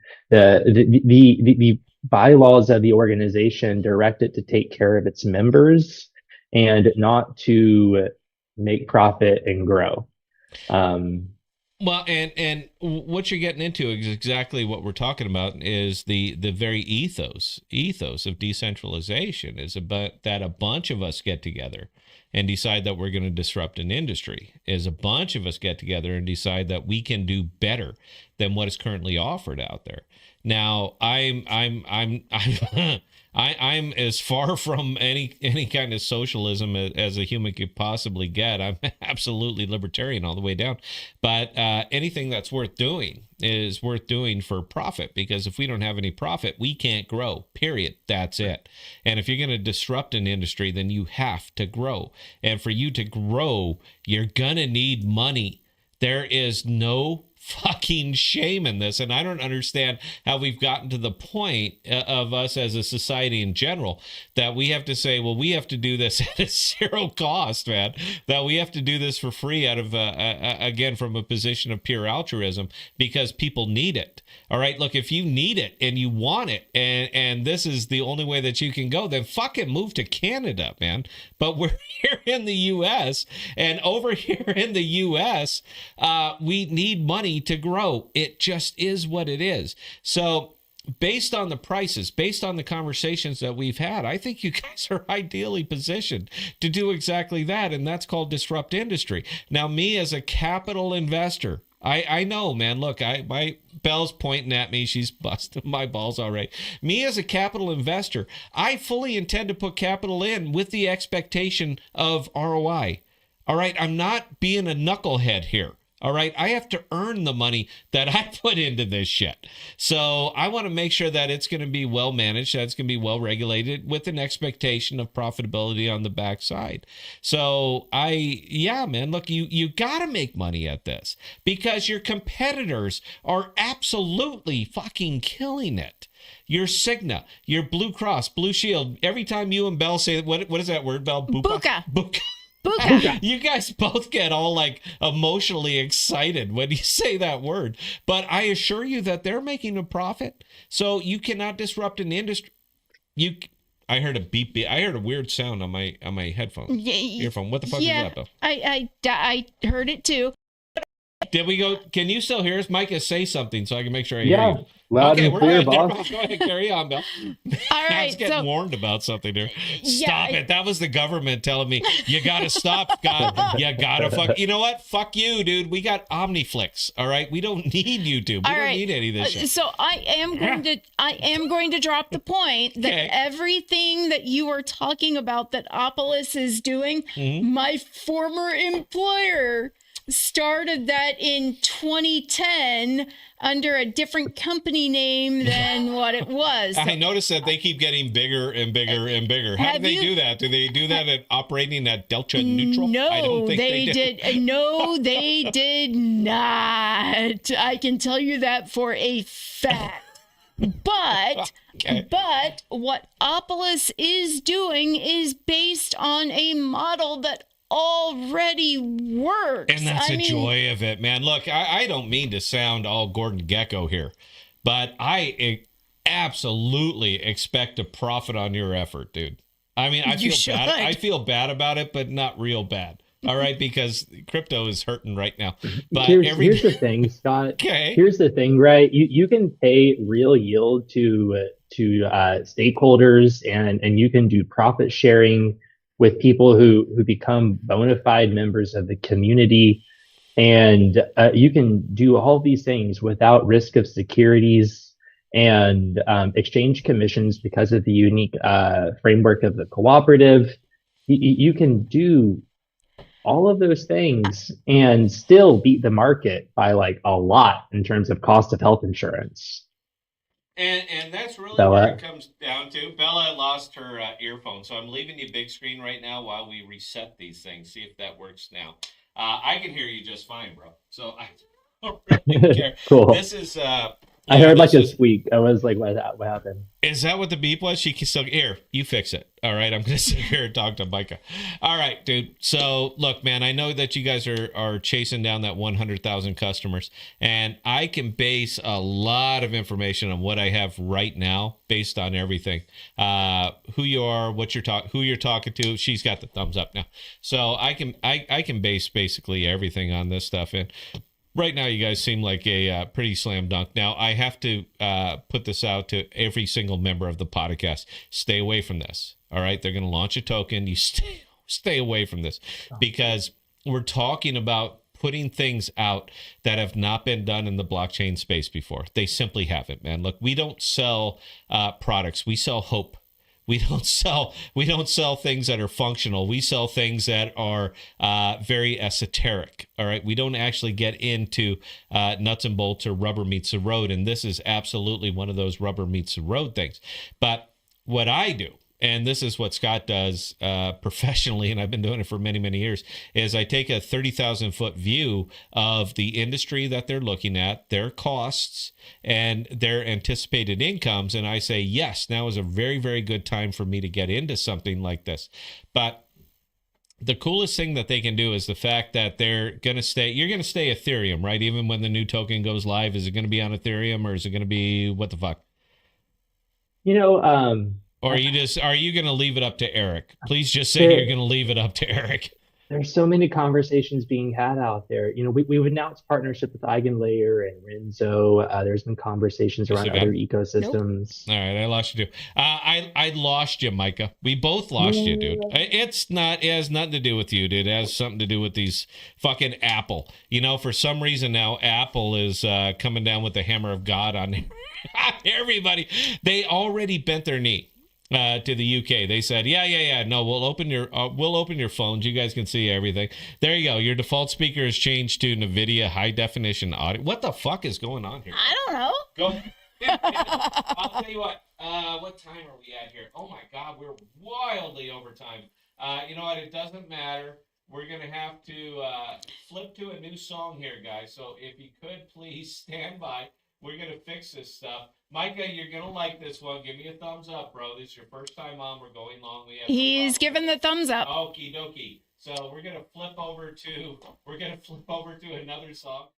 bylaws of the organization direct it to take care of its members and not to make profit and grow. Um, Well, and what you're getting into is exactly what we're talking about is the very ethos of decentralization is about that a bunch of us get together and decide that we're going to disrupt an industry. Is a bunch of us get together and decide that we can do better than what is currently offered out there. Now, I'm as far from any kind of socialism as a human could possibly get. I'm absolutely libertarian all the way down. But anything that's worth doing is worth doing for profit, because if we don't have any profit, we can't grow, period. That's it. And if you're going to disrupt an industry, then you have to grow. And for you to grow, you're going to need money. There is no fucking shame in this, and I don't understand how we've gotten to the point of us as a society in general that we have to say, well, we have to do this at a zero cost, man, that we have to do this for free out of again from a position of pure altruism because people need it. All right, look, if you need it and you want it, and this is the only way that you can go, then fucking move to Canada, man. But we're here in the U.S., and over here in the U.S., we need money to grow. It just is what it is. So based on the prices, based on the conversations that we've had, I think you guys are ideally positioned to do exactly that, and that's called disrupt industry. Now, me as a capital investor, I know, man, look, my Belle's pointing at me. She's busting my balls all right. Me as a capital investor, I fully intend to put capital in with the expectation of ROI. All right, I'm not being a knucklehead here. All right, I have to earn the money that I put into this shit. So I want to make sure that it's going to be well managed, that it's going to be well regulated with an expectation of profitability on the backside. So yeah, man, look, you got to make money at this because your competitors are absolutely fucking killing it. Your Cigna, your Blue Cross, Blue Shield, every time you and Belle say, what is that word, Belle? Buka. Buka. You guys both get all like emotionally excited when you say that word, but I assure you that they're making a profit. So you cannot disrupt an industry. I heard a beep beep. I heard a weird sound on my headphone. Earphone. What the fuck was that, though? I heard it too. Did we go? Can you still hear us? Micah, say something so I can make sure I hear yeah, you. loud Okay, and we're clear, good. boss. Go ahead, carry on, Bill. All I right, was getting warned about something here. Stop Yeah, it. That was the government telling me, you got to stop, God. You got to fuck. You know what? Fuck you, dude. We got Omniflix, all right? We don't need YouTube. We don't need any of this shit. So I am going to drop the point that Okay. everything that you are talking about that Opolis is doing, my former employer started that in 2010 under a different company name than what it was. I noticed that they keep getting bigger and bigger and bigger. How do they do that? Do they do that at operating at delta neutral? No, I don't think they did. No, they did not. I can tell you that for a fact. But Okay. but what Opolis is doing is based on a model that already works. And that's the joy of it, man. Look, I don't mean to sound all Gordon Gekko here, but I absolutely expect to profit on your effort, dude. I mean, I feel bad. I feel bad about it, but not real bad. all right, because crypto is hurting right now. But Here's the thing, Scott. okay. Here's the thing, right? You can pay real yield to stakeholders, and you can do profit sharing with people who become bona fide members of the community, and you can do all these things without risk of securities and exchange commissions because of the unique framework of the cooperative. You can do all of those things and still beat the market by like a lot in terms of cost of health insurance. And that's really where it Bella. comes down to. Bella lost her earphone, so I'm leaving you big screen right now while we reset these things. See if that works now. I can hear you just fine, bro. So I don't really care. Cool. This is I heard like a squeak. I was like, what happened? Is that what the beep was? She can still here. You fix it. All right. I'm gonna sit here and talk to Micah. All right, dude. So look, man, I know that you guys are chasing down that 100,000 customers, and I can base a lot of information on what I have right now based on everything. Who you are, who you're talking to. She's got the thumbs up now, so I can base basically everything on this stuff. And right now, you guys seem like a pretty slam dunk. Now, I have to put this out to every single member of the podcast. Stay away from this. All right, they're going to launch a token. You stay away from this because we're talking about putting things out that have not been done in the blockchain space before. They simply haven't, man. Look, we don't sell products. We sell hope. We don't sell things that are functional. We sell things that are very esoteric. All right. We don't actually get into nuts and bolts or rubber meets the road. And this is absolutely one of those rubber meets the road things. But what I do, and this is what Scott does professionally, and I've been doing it for many, many years, is I take a 30,000 foot view of the industry that they're looking at, their costs, and their anticipated incomes. And I say, yes, now is a very, very good time for me to get into something like this. But the coolest thing that they can do is the fact that you're going to stay Ethereum, right? Even when the new token goes live, is it going to be on Ethereum or is it going to be what the fuck? Or are you going to leave it up to Eric? Please just say you're going to leave it up to Eric. There's so many conversations being had out there. We've announced partnership with Eigenlayer and Renzo. There's been conversations around other ecosystems. Nope. All right, I lost you too. I lost you, Micah. We both lost you, dude. It has nothing to do with you, dude. It has something to do with these fucking Apple. For some reason now Apple is coming down with the hammer of God on everybody. They already bent their knee to the UK. They said, yeah. No, we'll open your phones. You guys can see everything. There you go. Your default speaker has changed to NVIDIA high definition audio. What the fuck is going on here? I don't know. Go. I'll tell you what. What time are we at here? Oh my God, we're wildly over time. You know what? It doesn't matter. We're gonna have to flip to a new song here, guys. So if you could please stand by. We're going to fix this stuff. Micah, you're going to like this one. Give me a thumbs up, bro. This is your first time on. We're going long. He's given the thumbs up. Okie dokie. So we're going to flip over to another song.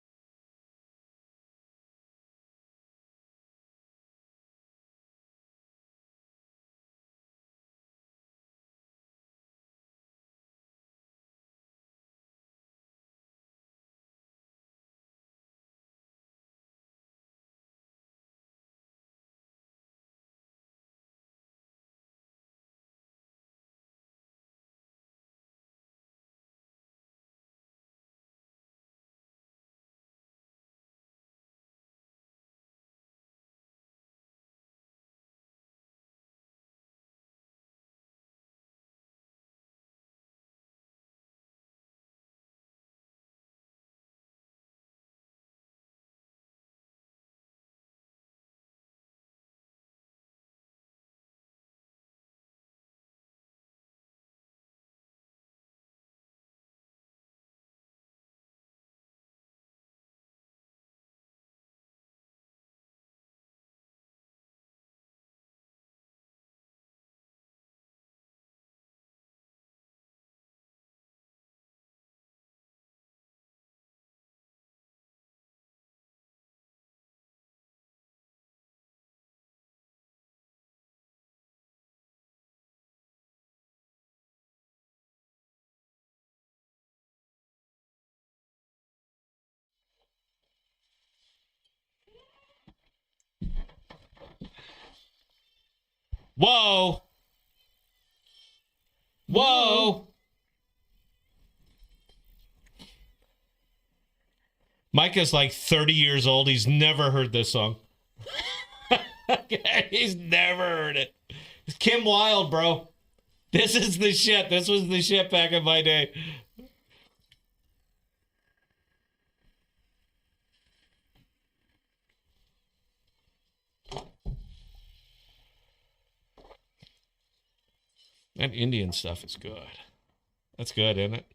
Whoa. Whoa. Micah's like 30 years old. He's never heard this song. He's never heard it. It's Kim Wilde, bro. This is the shit. This was the shit back in my day. That Indian stuff is good. That's good, isn't it?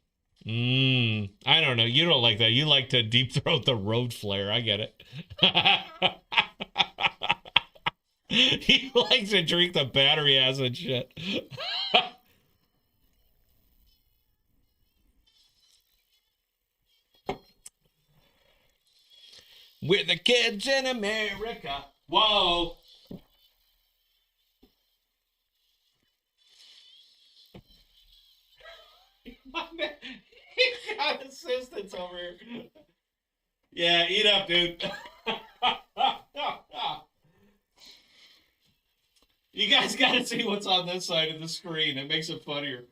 I don't know. You don't like that. You like to deep throat the road flare. I get it. He likes to drink the battery acid shit. We're the kids in America. Whoa. My man, he's got assistants over here. Yeah, eat up, dude. You guys got to see what's on this side of the screen. It makes it funnier.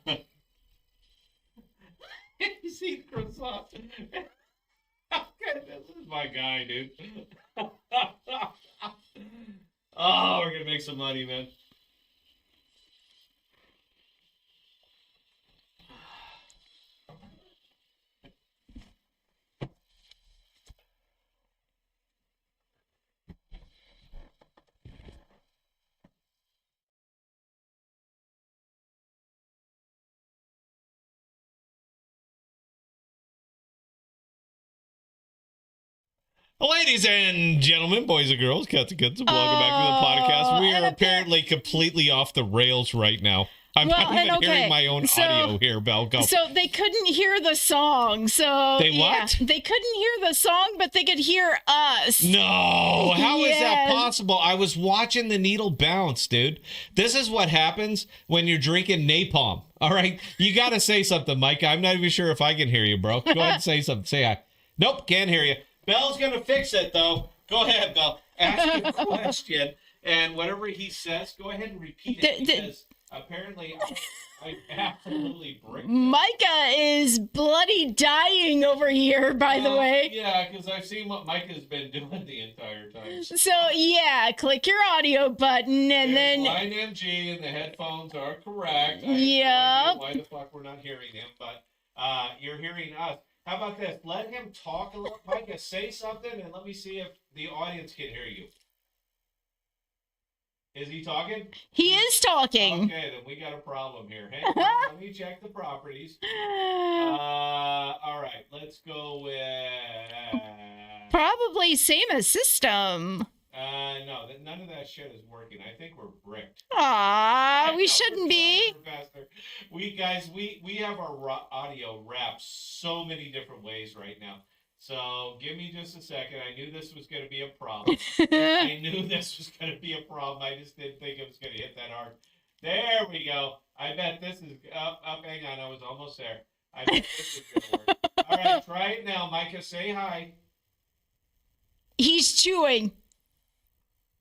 You see the croissant. This is my guy, dude. Oh, we're going to make some money, man. Ladies and gentlemen, boys and girls, cats and kittens, welcome back to the podcast. We are apparently completely off the rails right now. I'm not even hearing my own audio here, Belle. Go. So they couldn't hear the song. So they what? They couldn't hear the song, but they could hear us. No, how is that possible? I was watching the needle bounce, dude. This is what happens when you're drinking napalm. All right, you got to say something, Mike. I'm not even sure if I can hear you, bro. Go ahead and say something. Say hi. Nope, can't hear you. Belle's going to fix it, though. Go ahead, Belle. Ask a question, and whatever he says, go ahead and repeat it, because apparently I absolutely bricked it. Micah is bloody dying over here, by the way. Yeah, because I've seen what Micah's been doing the entire time. So, yeah, click your audio button, and then... Line MG, and the headphones are correct. Yep. Why the fuck we're not hearing him, but you're hearing us. How about this? Let him talk a little. Micah, say something, and let me see if the audience can hear you. Is he talking? He is talking. Okay, then we got a problem here. Hang on, let me check the properties. All right, let's go with... Probably same as system. No, none of that shit is working. I think we're bricked. Aw, we shouldn't be. We have our audio wrapped so many different ways right now. So give me just a second. I knew this was going to be a problem. I just didn't think it was going to hit that hard. There we go. I bet this is up. Hang on, I was almost there. I bet this is going to work. All right, try it now, Micah. Say hi. He's chewing.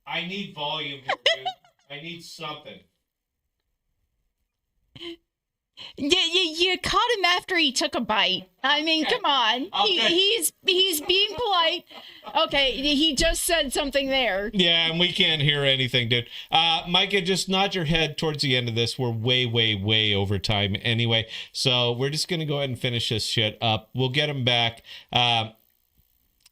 I need volume here, dude. I need something. You caught him after he took a bite. I mean, come on. He's being polite. Okay, he just said something there. Yeah, and we can't hear anything, dude. Micah, just nod your head towards the end of this. We're way, way, way over time anyway. So we're just going to go ahead and finish this shit up. We'll get him back.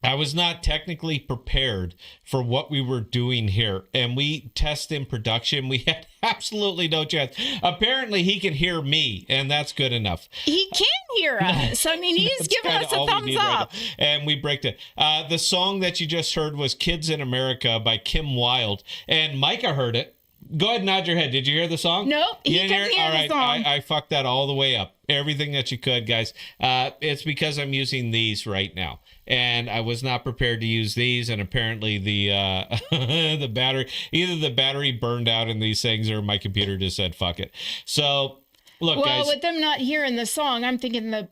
I was not technically prepared for what we were doing here, and we test in production. We had absolutely no chance. Apparently, he can hear me, and that's good enough. He can hear us. I mean, he's giving us a thumbs up. Right, and we bricked it. The song that you just heard was Kids in America by Kim Wilde, and Micah heard it. Go ahead and nod your head. Did you hear the song? Nope, he couldn't hear the song. I fucked that all the way up. Everything that you could, guys. It's because I'm using these right now. And I was not prepared to use these, and apparently the the battery, either the battery burned out in these things or my computer just said fuck it. So Look, Well, guys, with them not hearing the song, I'm thinking that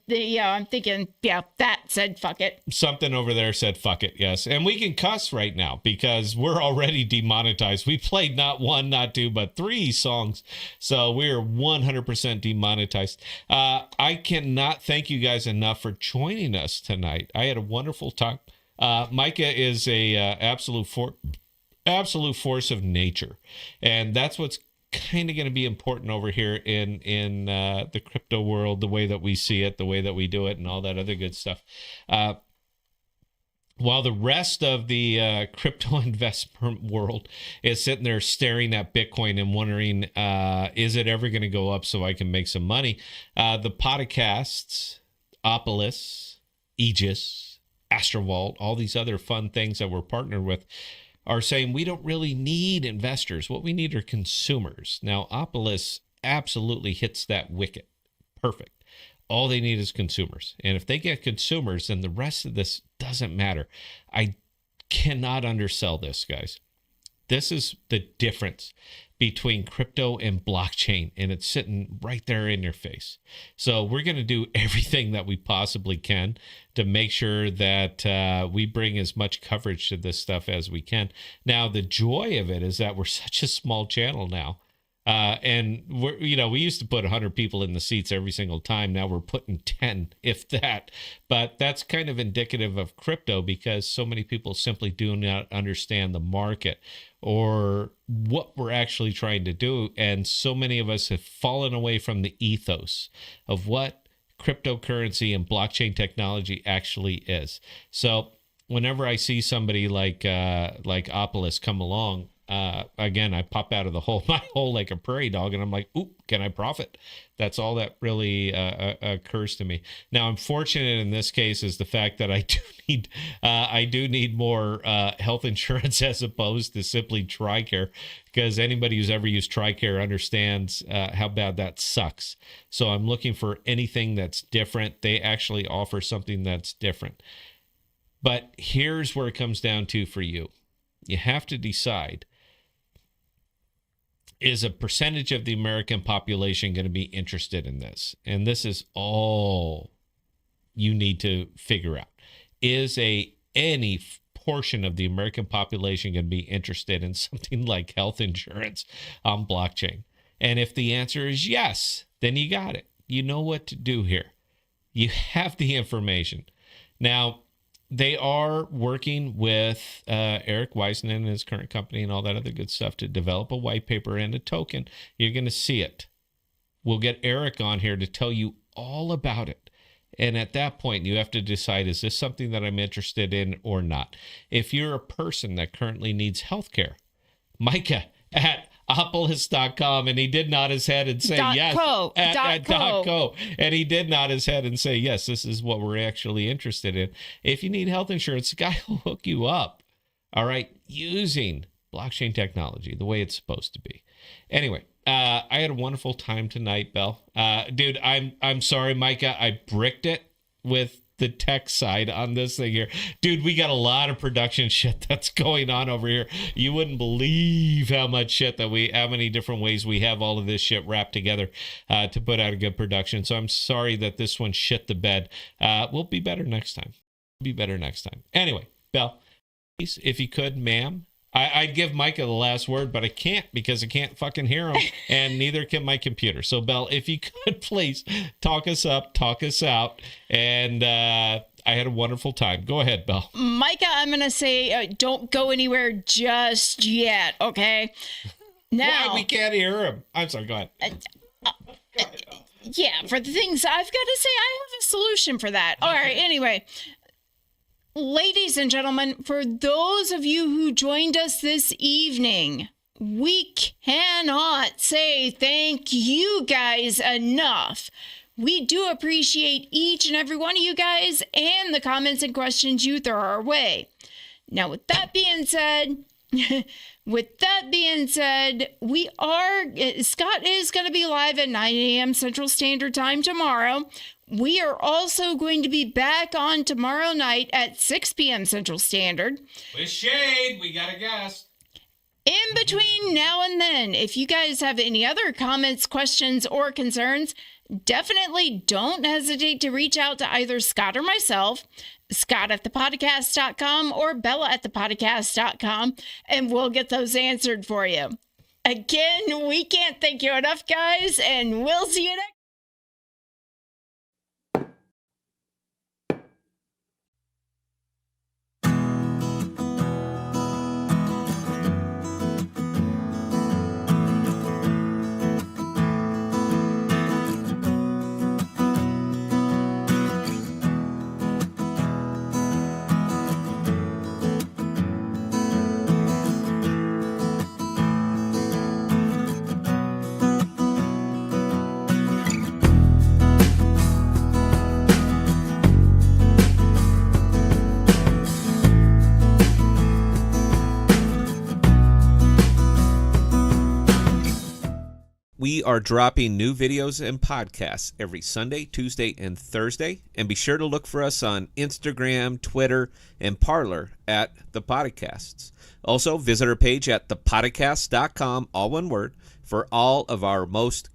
said fuck it. something over there said fuck it, yes. And we can cuss right now because we're already demonetized. We played not one, not two, but 3 songs. So we're 100% demonetized. I cannot thank you guys enough for joining us tonight. I had a wonderful time. Micah is a absolute force of nature. And that's what's kind of going to be important over here in the crypto world, the way that we see it, the way that we do it, and all that other good stuff. While the rest of the crypto investment world is sitting there staring at Bitcoin and wondering, is it ever going to go up so I can make some money? The Podocasts, Opolis, Aegis, Astrovault, all these other fun things that we're partnered with are saying we don't really need investors. What we need are consumers. Now, Opolis absolutely hits that wicket. Perfect. All they need is consumers. And if they get consumers, then the rest of this doesn't matter. I cannot undersell this, guys. This is the difference between crypto and blockchain, and it's sitting right there in your face. So we're going to do everything that we possibly can to make sure that we bring as much coverage to this stuff as we can. Now, the joy of it is that we're such a small channel now. And we used to put 100 people in the seats every single time. Now we're putting 10, if that. But that's kind of indicative of crypto because so many people simply do not understand the market or what we're actually trying to do. And so many of us have fallen away from the ethos of what cryptocurrency and blockchain technology actually is. So whenever I see somebody like Opolis come along, again, I pop out of my hole like a prairie dog, and I'm like, "Oop, can I profit?" That's all that really occurs to me. Now, I'm fortunate in this case is the fact that I do need more health insurance as opposed to simply TRICARE, because anybody who's ever used TRICARE understands how bad that sucks. So I'm looking for anything that's different. They actually offer something that's different. But here's where it comes down to for you. You have to decide, is a percentage of the American population going to be interested in this? And this is all you need to figure out. Is any portion of the American population going to be interested in something like health insurance on blockchain? And if the answer is yes, then you got it. You know what to do here. You have the information. Now, they are working with Eric Wiseman and his current company and all that other good stuff to develop a white paper and a token. You're going to see it. We'll get Eric on here to tell you all about it. And at that point, you have to decide, is this something that I'm interested in or not? If you're a person that currently needs healthcare, Micah at Opolis.com, and he did nod his head and say yes. Co. And he did nod his head and say, yes, this is what we're actually interested in. If you need health insurance, the guy will hook you up, all right, using blockchain technology the way it's supposed to be. Anyway, I had a wonderful time tonight, Belle. Dude, I'm sorry, Micah. I bricked it with the tech side on this thing here. Dude, we got a lot of production shit that's going on over here. You wouldn't believe how much shit how many different ways we have all of this shit wrapped together to put out a good production. So I'm sorry that this one shit the bed. We'll be better next time. Anyway, Belle, please, if you could, ma'am. I'd give Micah the last word, but I can't because I can't fucking hear him, and neither can my computer. So, Belle, if you could please talk us up, talk us out, and I had a wonderful time. Go ahead, Belle. Micah, I'm going to say don't go anywhere just yet, okay? Now, why? We can't hear him. I'm sorry, go ahead. Yeah, for the things I've got to say, I have a solution for that. All right, anyway. Ladies and gentlemen, for those of you who joined us this evening, we cannot say thank you guys enough. We do appreciate each and every one of you guys and the comments and questions you throw our way. Now, with that being said, Scott is going to be live at 9 a.m. Central Standard Time tomorrow. We are also going to be back on tomorrow night at 6 p.m. Central Standard. With Shade, we got a guest. In between now and then, if you guys have any other comments, questions, or concerns, definitely don't hesitate to reach out to either Scott or myself, Scott at ThePodocasts.com or Bella at ThePodocasts.com, and we'll get those answered for you. Again, we can't thank you enough, guys, and we'll see you next. We are dropping new videos and podcasts every Sunday, Tuesday, and Thursday. And be sure to look for us on Instagram, Twitter, and Parler at The Podocasts. Also, visit our page at thepodcasts.com, all one word, for all of our most